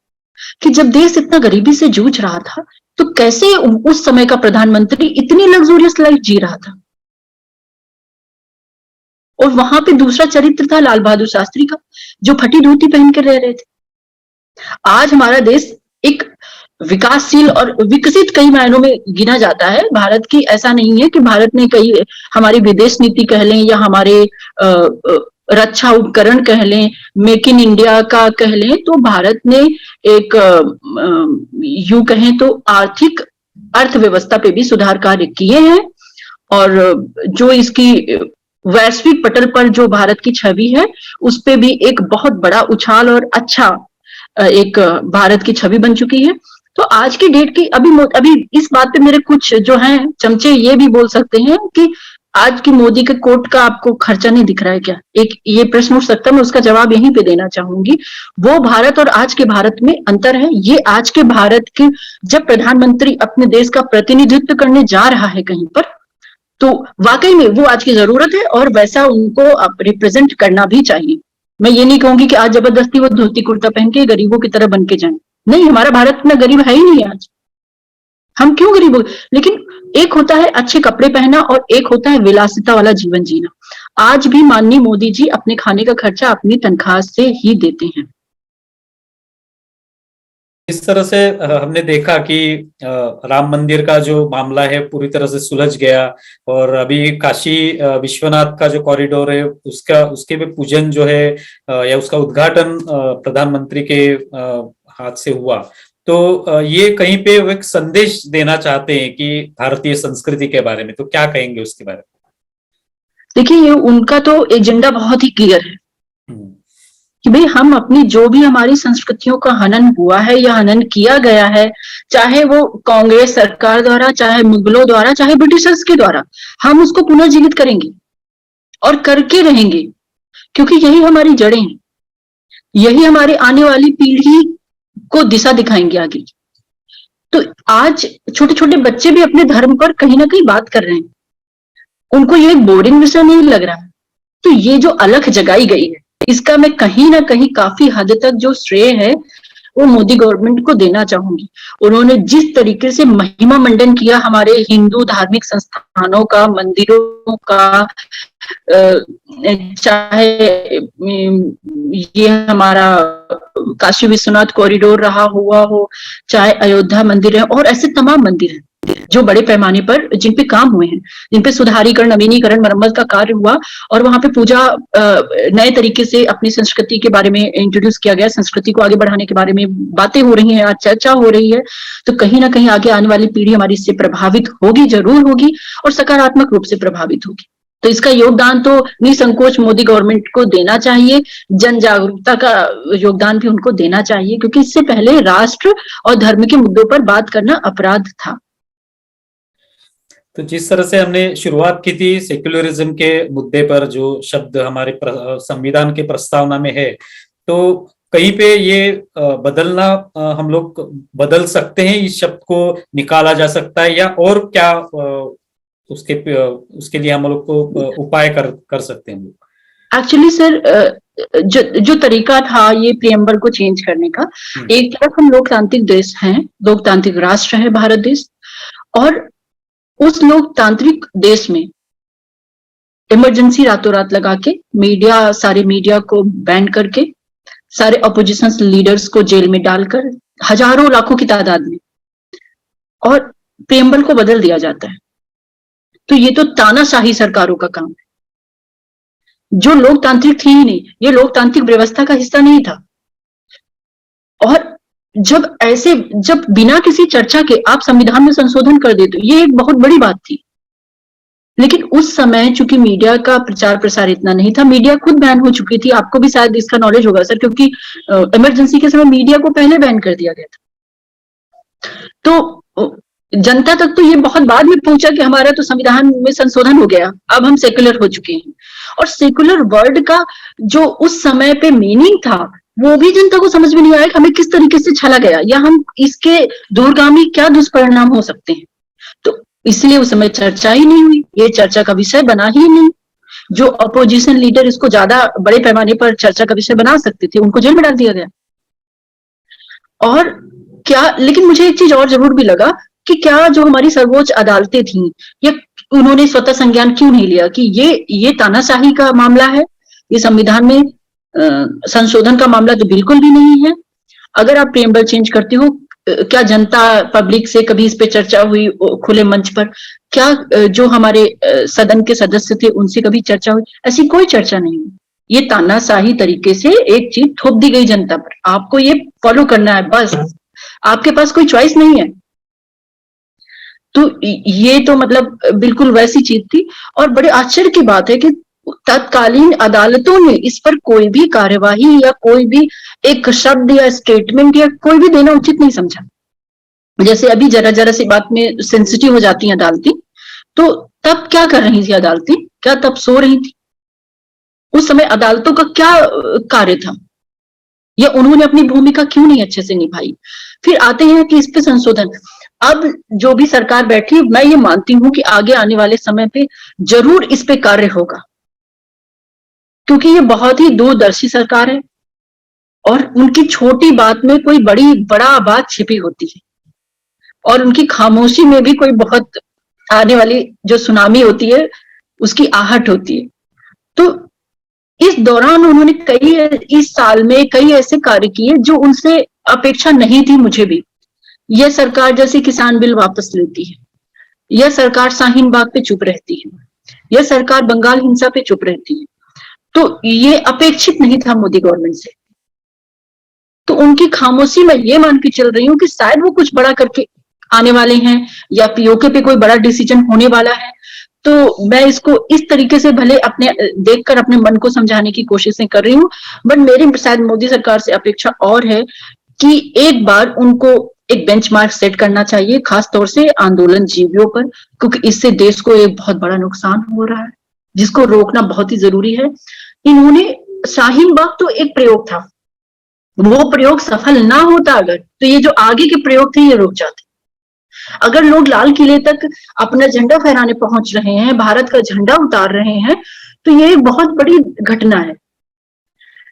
Speaker 2: कि जब देश इतना गरीबी से जूझ रहा था तो कैसे उस समय का प्रधानमंत्री इतनी लग्जूरियस लाइफ जी रहा था। और वहां पे दूसरा चरित्र था लाल बहादुर शास्त्री का, जो फटी धोती पहन कर रह रहे थे। आज हमारा देश एक विकासशील और विकसित कई मायनों में गिना जाता है। भारत की ऐसा नहीं है कि भारत ने कई, हमारी विदेश नीति कह लें या हमारे रक्षा उपकरण कह लें, मेक इन इंडिया का कह लें, तो भारत ने एक यूं कहें तो आर्थिक अर्थव्यवस्था पे भी सुधार कार्य किए हैं। और जो इसकी वैश्विक पटल पर जो भारत की छवि है, उस पे भी एक बहुत बड़ा उछाल और अच्छा एक भारत की छवि बन चुकी है। तो आज की डेट की अभी इस बात पे मेरे कुछ जो हैं चमचे ये भी बोल सकते हैं कि आज की मोदी के कोट का आपको खर्चा नहीं दिख रहा है क्या? एक ये प्रश्न उठ सकता है, मैं उसका जवाब यहीं पे देना चाहूंगी। वो भारत और आज के भारत में अंतर है। ये आज के भारत के जब प्रधानमंत्री अपने देश का प्रतिनिधित्व करने जा रहा है कहीं पर, तो वाकई में वो आज की जरूरत है और वैसा उनको रिप्रेजेंट करना भी चाहिए। मैं ये नहीं कहूंगी कि आज जबरदस्ती वो धोती कुर्ता पहन के गरीबों की तरह बन के जाए। नहीं, हमारा भारत में गरीब है ही नहीं आज। हम क्यों गरीब हो? लेकिन एक होता है अच्छे कपड़े पहना और एक होता है विलासिता वाला जीवन जीना। आज भी माननीय मोदी जी अपने खाने का खर्चा अपनी तनख्वाह से ही देते हैं।
Speaker 1: इस तरह से हमने देखा कि राम मंदिर का जो मामला है पूरी तरह से सुलझ गया, और अभी काशी विश्वनाथ का जो कॉरिडोर है उसके भी पूजन जो है या उसका उद्घाटन प्रधानमंत्री के हाथ से हुआ। तो ये कहीं पे वो एक संदेश देना चाहते हैं कि भारतीय संस्कृति के बारे में, तो क्या कहेंगे उसके बारे में?
Speaker 2: देखिए, ये उनका तो एजेंडा बहुत ही क्लियर है कि भाई हम अपनी जो भी हमारी संस्कृतियों का हनन हुआ है या हनन किया गया है, चाहे वो कांग्रेस सरकार द्वारा, चाहे मुगलों द्वारा, चाहे ब्रिटिशर्स के द्वारा, हम उसको पुनर्जीवित करेंगे और करके रहेंगे, क्योंकि यही हमारी जड़ें हैं, यही हमारी आने वाली पीढ़ी को दिशा दिखाएंगे आगे। तो आज छोटे छोटे बच्चे भी अपने धर्म पर कहीं ना कहीं बात कर रहे हैं, उनको ये एक बोरिंग विषय नहीं लग रहा। तो ये जो अलख जगाई गई है, इसका मैं कहीं ना कहीं काफी हद तक जो श्रेय है वो मोदी गवर्नमेंट को देना चाहूंगी। उन्होंने जिस तरीके से महिमा मंडन किया हमारे हिंदू धार्मिक संस्थानों का, मंदिरों का, चाहे ये हमारा काशी विश्वनाथ कॉरिडोर रहा हुआ हो, चाहे अयोध्या मंदिर है, और ऐसे तमाम मंदिर हैं जो बड़े पैमाने पर जिन पे काम हुए हैं, जिन पे सुधारीकरण, नवीनीकरण, मरम्मत का कार्य हुआ, और वहां पे पूजा नए तरीके से अपनी संस्कृति के बारे में इंट्रोड्यूस किया गया, संस्कृति को आगे बढ़ाने के बारे में बातें हो रही हैं, आज चर्चा हो रही है। तो कहीं ना कहीं आगे आने वाली पीढ़ी हमारी इससे प्रभावित होगी, जरूर होगी, और सकारात्मक रूप से प्रभावित होगी। तो इसका योगदान तो निसंकोच मोदी गवर्नमेंट को देना चाहिए। जन जागरूकता का योगदान भी उनको देना चाहिए, क्योंकि इससे पहले राष्ट्र और धर्म के मुद्दों पर बात करना अपराध था।
Speaker 1: तो जिस तरह से हमने शुरुआत की थी सेक्युलरिज्म के मुद्दे पर, जो शब्द हमारे संविधान के प्रस्तावना में है, तो कहीं पे ये बदलना, हम लोग बदल सकते हैं, इस शब्द को निकाला जा सकता है, या और क्या उसके लिए हम लोग को उपाय कर सकते हैं हम लोग?
Speaker 2: एक्चुअली सर, जो तरीका था ये प्रियम्बल को चेंज करने का, एक तरफ हम लोकतांत्रिक देश हैं, लोकतांत्रिक राष्ट्र है भारत देश, और उस लोकतांत्रिक देश में इमरजेंसी रातों रात लगा के मीडिया, सारे मीडिया को बैन करके, सारे अपोजिशन लीडर्स को जेल में डालकर, हजारों लाखों की तादाद में, और प्रियम्बल को बदल दिया जाता है। तो ये तो तानाशाही सरकारों का काम है, जो लोकतांत्रिक थी ही नहीं, ये लोकतांत्रिक व्यवस्था का हिस्सा नहीं था। और जब बिना किसी चर्चा के आप संविधान में संशोधन कर देते, ये एक बहुत बड़ी बात थी। लेकिन उस समय चूंकि मीडिया का प्रचार प्रसार इतना नहीं था, मीडिया खुद बैन हो चुकी थी, आपको भी शायद इसका नॉलेज होगा सर, क्योंकि इमरजेंसी के समय मीडिया को पहले बैन कर दिया गया था। तो जनता तक तो ये बहुत बाद में पहुंचा कि हमारा तो संविधान में संशोधन हो गया, अब हम सेक्युलर हो चुके हैं। और सेक्युलर वर्ड का जो उस समय पे मीनिंग था, वो भी जनता को समझ में नहीं आया कि हमें किस तरीके से छला गया, या हम इसके दूरगामी क्या दुष्परिणाम हो सकते हैं। तो इसलिए उस समय चर्चा ही नहीं हुई, ये चर्चा का विषय बना ही नहीं। जो अपोजिशन लीडर इसको ज्यादा बड़े पैमाने पर चर्चा का विषय बना सकते थे, उनको जेल में डाल दिया गया। और क्या, लेकिन मुझे एक चीज और जरूर भी लगा कि क्या जो हमारी सर्वोच्च अदालतें थी, या उन्होंने स्वतः संज्ञान क्यों नहीं लिया कि ये तानाशाही का मामला है, ये संविधान में संशोधन का मामला तो बिल्कुल भी नहीं है। अगर आप प्रियम्बल चेंज करते हो, क्या जनता, पब्लिक से कभी इस पे चर्चा हुई खुले मंच पर? क्या जो हमारे सदन के सदस्य थे उनसे कभी चर्चा हुई? ऐसी कोई चर्चा नहीं हुई। ये तानाशाही तरीके से एक चीज थोप दी गई जनता पर, आपको ये फॉलो करना है, बस आपके पास कोई चॉइस नहीं है। तो ये तो मतलब बिल्कुल वैसी चीज थी। और बड़े आश्चर्य की बात है कि तत्कालीन अदालतों ने इस पर कोई भी कार्यवाही या कोई भी एक शब्द या स्टेटमेंट या कोई भी देना उचित नहीं समझा। जैसे अभी जरा जरा सी बात में सेंसिटिव हो जाती हैं अदालतें, तो तब क्या कर रही थी अदालतें? क्या तब सो रही थी? उस समय अदालतों का क्या कार्य था? या उन्होंने अपनी भूमिका क्यों नहीं अच्छे से निभाई? फिर आते हैं कि इस पे संशोधन। अब जो भी सरकार बैठी, मैं ये मानती हूं कि आगे आने वाले समय पे जरूर इस पे कार्य होगा, क्योंकि ये बहुत ही दूरदर्शी सरकार है और उनकी छोटी बात में कोई बड़ा बात छिपी होती है, और उनकी खामोशी में भी कोई बहुत आने वाली जो सुनामी होती है उसकी आहट होती है। तो इस दौरान उन्होंने इस साल में कई ऐसे कार्य किए जो उनसे अपेक्षा नहीं थी मुझे भी। यह सरकार जैसे किसान बिल वापस लेती है, यह सरकार शाहीन बाग पे चुप रहती है, यह सरकार बंगाल हिंसा पे चुप रहती है, तो ये अपेक्षित नहीं था मोदी गवर्नमेंट से। तो उनकी खामोशी में ये मान के चल रही हूँ कि शायद वो कुछ बड़ा करके आने वाले हैं, या पीओके पे कोई बड़ा डिसीजन होने वाला है। तो मैं इसको इस तरीके से भले अपने देखकर अपने मन को समझाने की कोशिशें कर रही हूँ, बट मेरी शायद मोदी सरकार से अपेक्षा और है कि एक बार उनको एक बेंचमार्क सेट करना चाहिए, खास तौर से आंदोलन जीवियों पर, क्योंकि इससे देश को एक बहुत बड़ा नुकसान हो रहा है जिसको रोकना बहुत ही जरूरी है। इन्होंने शाहीन बाग तो एक प्रयोग था, वो प्रयोग सफल ना होता अगर, तो ये जो आगे के प्रयोग थे ये रुक जाते। अगर लोग लाल किले तक अपना झंडा फहराने पहुंच रहे हैं, भारत का झंडा उतार रहे हैं, तो ये एक बहुत बड़ी घटना है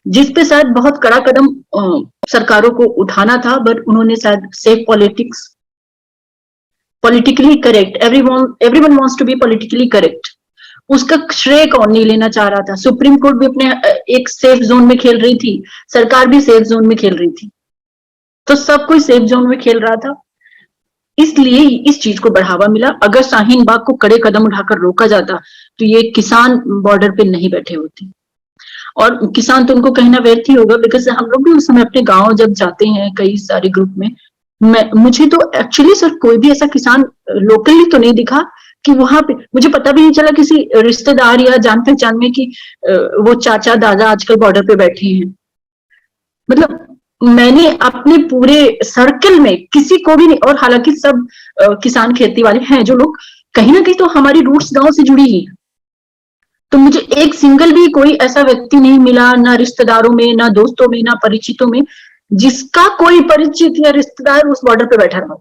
Speaker 2: जिसपे शायद बहुत कड़ा कदम सरकारों को उठाना था, बट उन्होंने शायद safe politics, politically correct, everyone wants to be politically correct, उसका श्रेय कौन नहीं लेना चाह रहा था। सुप्रीम कोर्ट भी अपने एक सेफ जोन में खेल रही थी, सरकार भी सेफ जोन में खेल रही थी, तो सब कोई सेफ जोन में खेल रहा था, इसलिए इस चीज को बढ़ावा मिला। अगर शाहीन बाग को कड़े कदम उठाकर रोका जाता तो ये किसान बॉर्डर पे नहीं बैठे होते, और किसान तो उनको कहना व्यर्थ ही होगा, बिकॉज हम लोग भी उस समय अपने गांव जब जाते हैं कई सारे ग्रुप में, मुझे तो एक्चुअली सर कोई भी ऐसा किसान लोकली तो नहीं दिखा कि वहां पे, मुझे पता भी नहीं चला किसी रिश्तेदार या जान पहचान में कि वो चाचा दादा आजकल बॉर्डर पे बैठे हैं। मतलब मैंने अपने पूरे सर्कल में किसी को भी नहीं, और हालांकि सब किसान खेती वाले हैं जो लोग कहीं ना कहीं तो हमारी रूट्स गांव से जुड़ी ही, तो मुझे एक सिंगल भी कोई ऐसा व्यक्ति नहीं मिला, ना रिश्तेदारों में, ना दोस्तों में, ना परिचितों में, जिसका कोई परिचित या रिश्तेदार उस बॉर्डर पे बैठा रहा,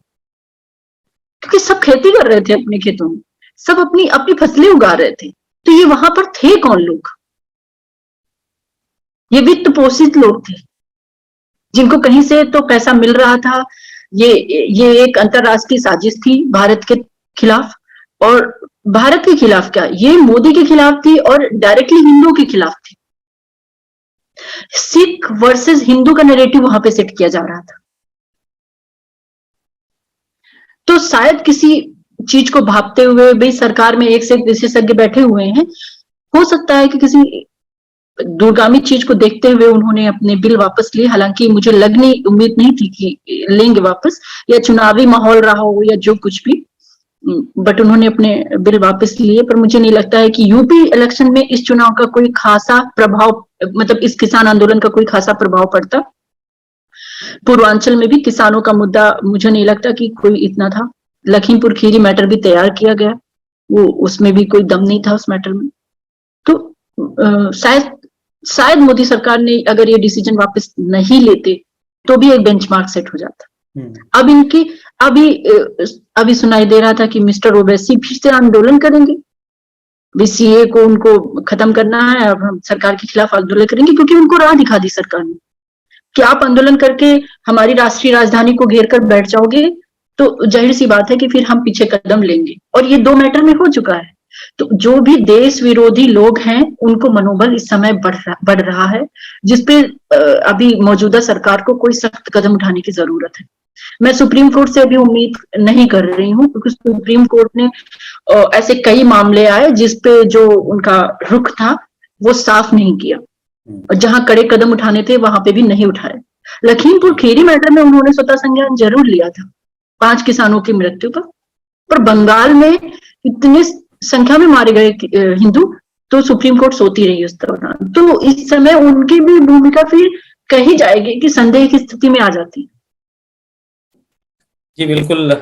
Speaker 2: क्योंकि सब खेती कर रहे थे अपने खेतों में, सब अपनी अपनी फसलें उगा रहे थे। तो ये वहां पर थे कौन लोग? ये वित्त पोषित लोग थे जिनको कहीं से तो पैसा मिल रहा था। ये एक अंतरराष्ट्रीय साजिश थी भारत के खिलाफ, और भारत के खिलाफ क्या, ये मोदी के खिलाफ थी और डायरेक्टली हिंदुओं के खिलाफ थी। सिख वर्सेस हिंदू का नैरेटिव वहां पे सेट किया जा रहा था। तो शायद किसी चीज को भापते हुए, भाई सरकार में एक से एक विशेषज्ञ बैठे हुए हैं, हो सकता है कि किसी दूरगामी चीज को देखते हुए उन्होंने अपने बिल वापस लिए। हालांकि मुझे उम्मीद नहीं थी कि लेंगे वापस, या चुनावी माहौल रहा हो या जो कुछ भी, बट उन्होंने अपने बिल वापस लिए। पर मुझे नहीं लगता है कि यूपी इलेक्शन में इस चुनाव का कोई खासा प्रभाव, मतलब इस किसान आंदोलन का कोई खासा प्रभाव पड़ता। पूर्वांचल में भी किसानों का मुद्दा मुझे नहीं लगता कि कोई इतना था। लखीमपुर खीरी मैटर भी तैयार किया गया, वो उसमें भी कोई दम नहीं था उस मैटर में। तो शायद मोदी सरकार ने अगर ये डिसीजन वापस नहीं लेते तो भी एक बेंचमार्क सेट हो जाता। अब इनकी अभी सुनाई दे रहा था कि मिस्टर ओवैसी फिर से आंदोलन करेंगे, बीसीए को उनको खत्म करना है, अब हम सरकार के खिलाफ आंदोलन करेंगे, क्योंकि उनको राह दिखा दी सरकार ने कि आप आंदोलन करके हमारी राष्ट्रीय राजधानी को घेर कर बैठ जाओगे तो जाहिर सी बात है कि फिर हम पीछे कदम लेंगे। और ये 2 मैटर में हो चुका है। तो जो भी देश विरोधी लोग हैं उनको मनोबल इस समय बढ़ रहा है, जिसपे अभी मौजूदा सरकार को कोई सख्त कदम उठाने की जरूरत है। मैं सुप्रीम कोर्ट से अभी उम्मीद नहीं कर रही हूँ, क्योंकि सुप्रीम कोर्ट ने ऐसे कई मामले आए जिसपे जो उनका रुख था वो साफ नहीं किया, और जहां कड़े कदम उठाने थे वहां पे भी नहीं उठाए। लखीमपुर खीरी मैटर में उन्होंने स्वतः संज्ञान जरूर लिया था 5 किसानों की मृत्यु पर बंगाल में इतनी संख्या में मारे गए हिंदू, तो सुप्रीम कोर्ट सोती रही उस दौरान। तो इस समय उनकी भी भूमिका फिर कही जाएगी कि संदेह की स्थिति में आ जाती है।
Speaker 1: जी बिल्कुल,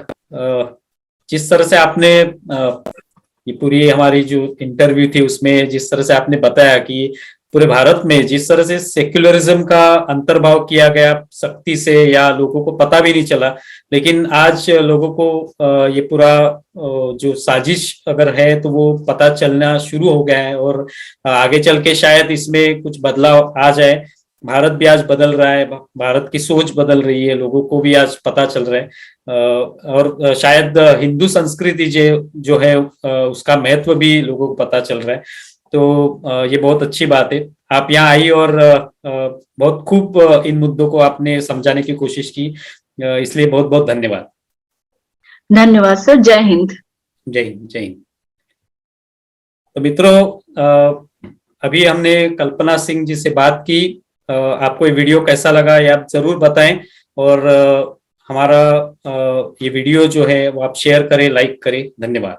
Speaker 1: जिस तरह से आपने ये पूरी हमारी जो इंटरव्यू थी उसमें जिस तरह से आपने बताया कि पूरे भारत में जिस तरह से सेक्युलरिज्म का अंतर्भाव किया गया सख्ती से, या लोगों को पता भी नहीं चला, लेकिन आज लोगों को ये पूरा जो साजिश अगर है तो वो पता चलना शुरू हो गया है, और आगे चल के शायद इसमें कुछ बदलाव आ जाए। भारत भी आज बदल रहा है, भारत की सोच बदल रही है, लोगों को भी आज पता चल रहा है, और शायद हिंदू संस्कृति जो है उसका महत्व भी लोगों को पता चल रहा है। तो ये बहुत अच्छी बात है, आप यहाँ आई और बहुत खूब इन मुद्दों को आपने समझाने की कोशिश की, इसलिए बहुत बहुत धन्यवाद।
Speaker 2: धन्यवाद सर। जय हिंद।
Speaker 1: जय हिंद। जय हिंद। तो मित्रों, अभी हमने कल्पना सिंह जी से बात की। आपको ये वीडियो कैसा लगा ये आप जरूर बताएं, और हमारा ये वीडियो जो है वो आप शेयर करें, लाइक करें। धन्यवाद।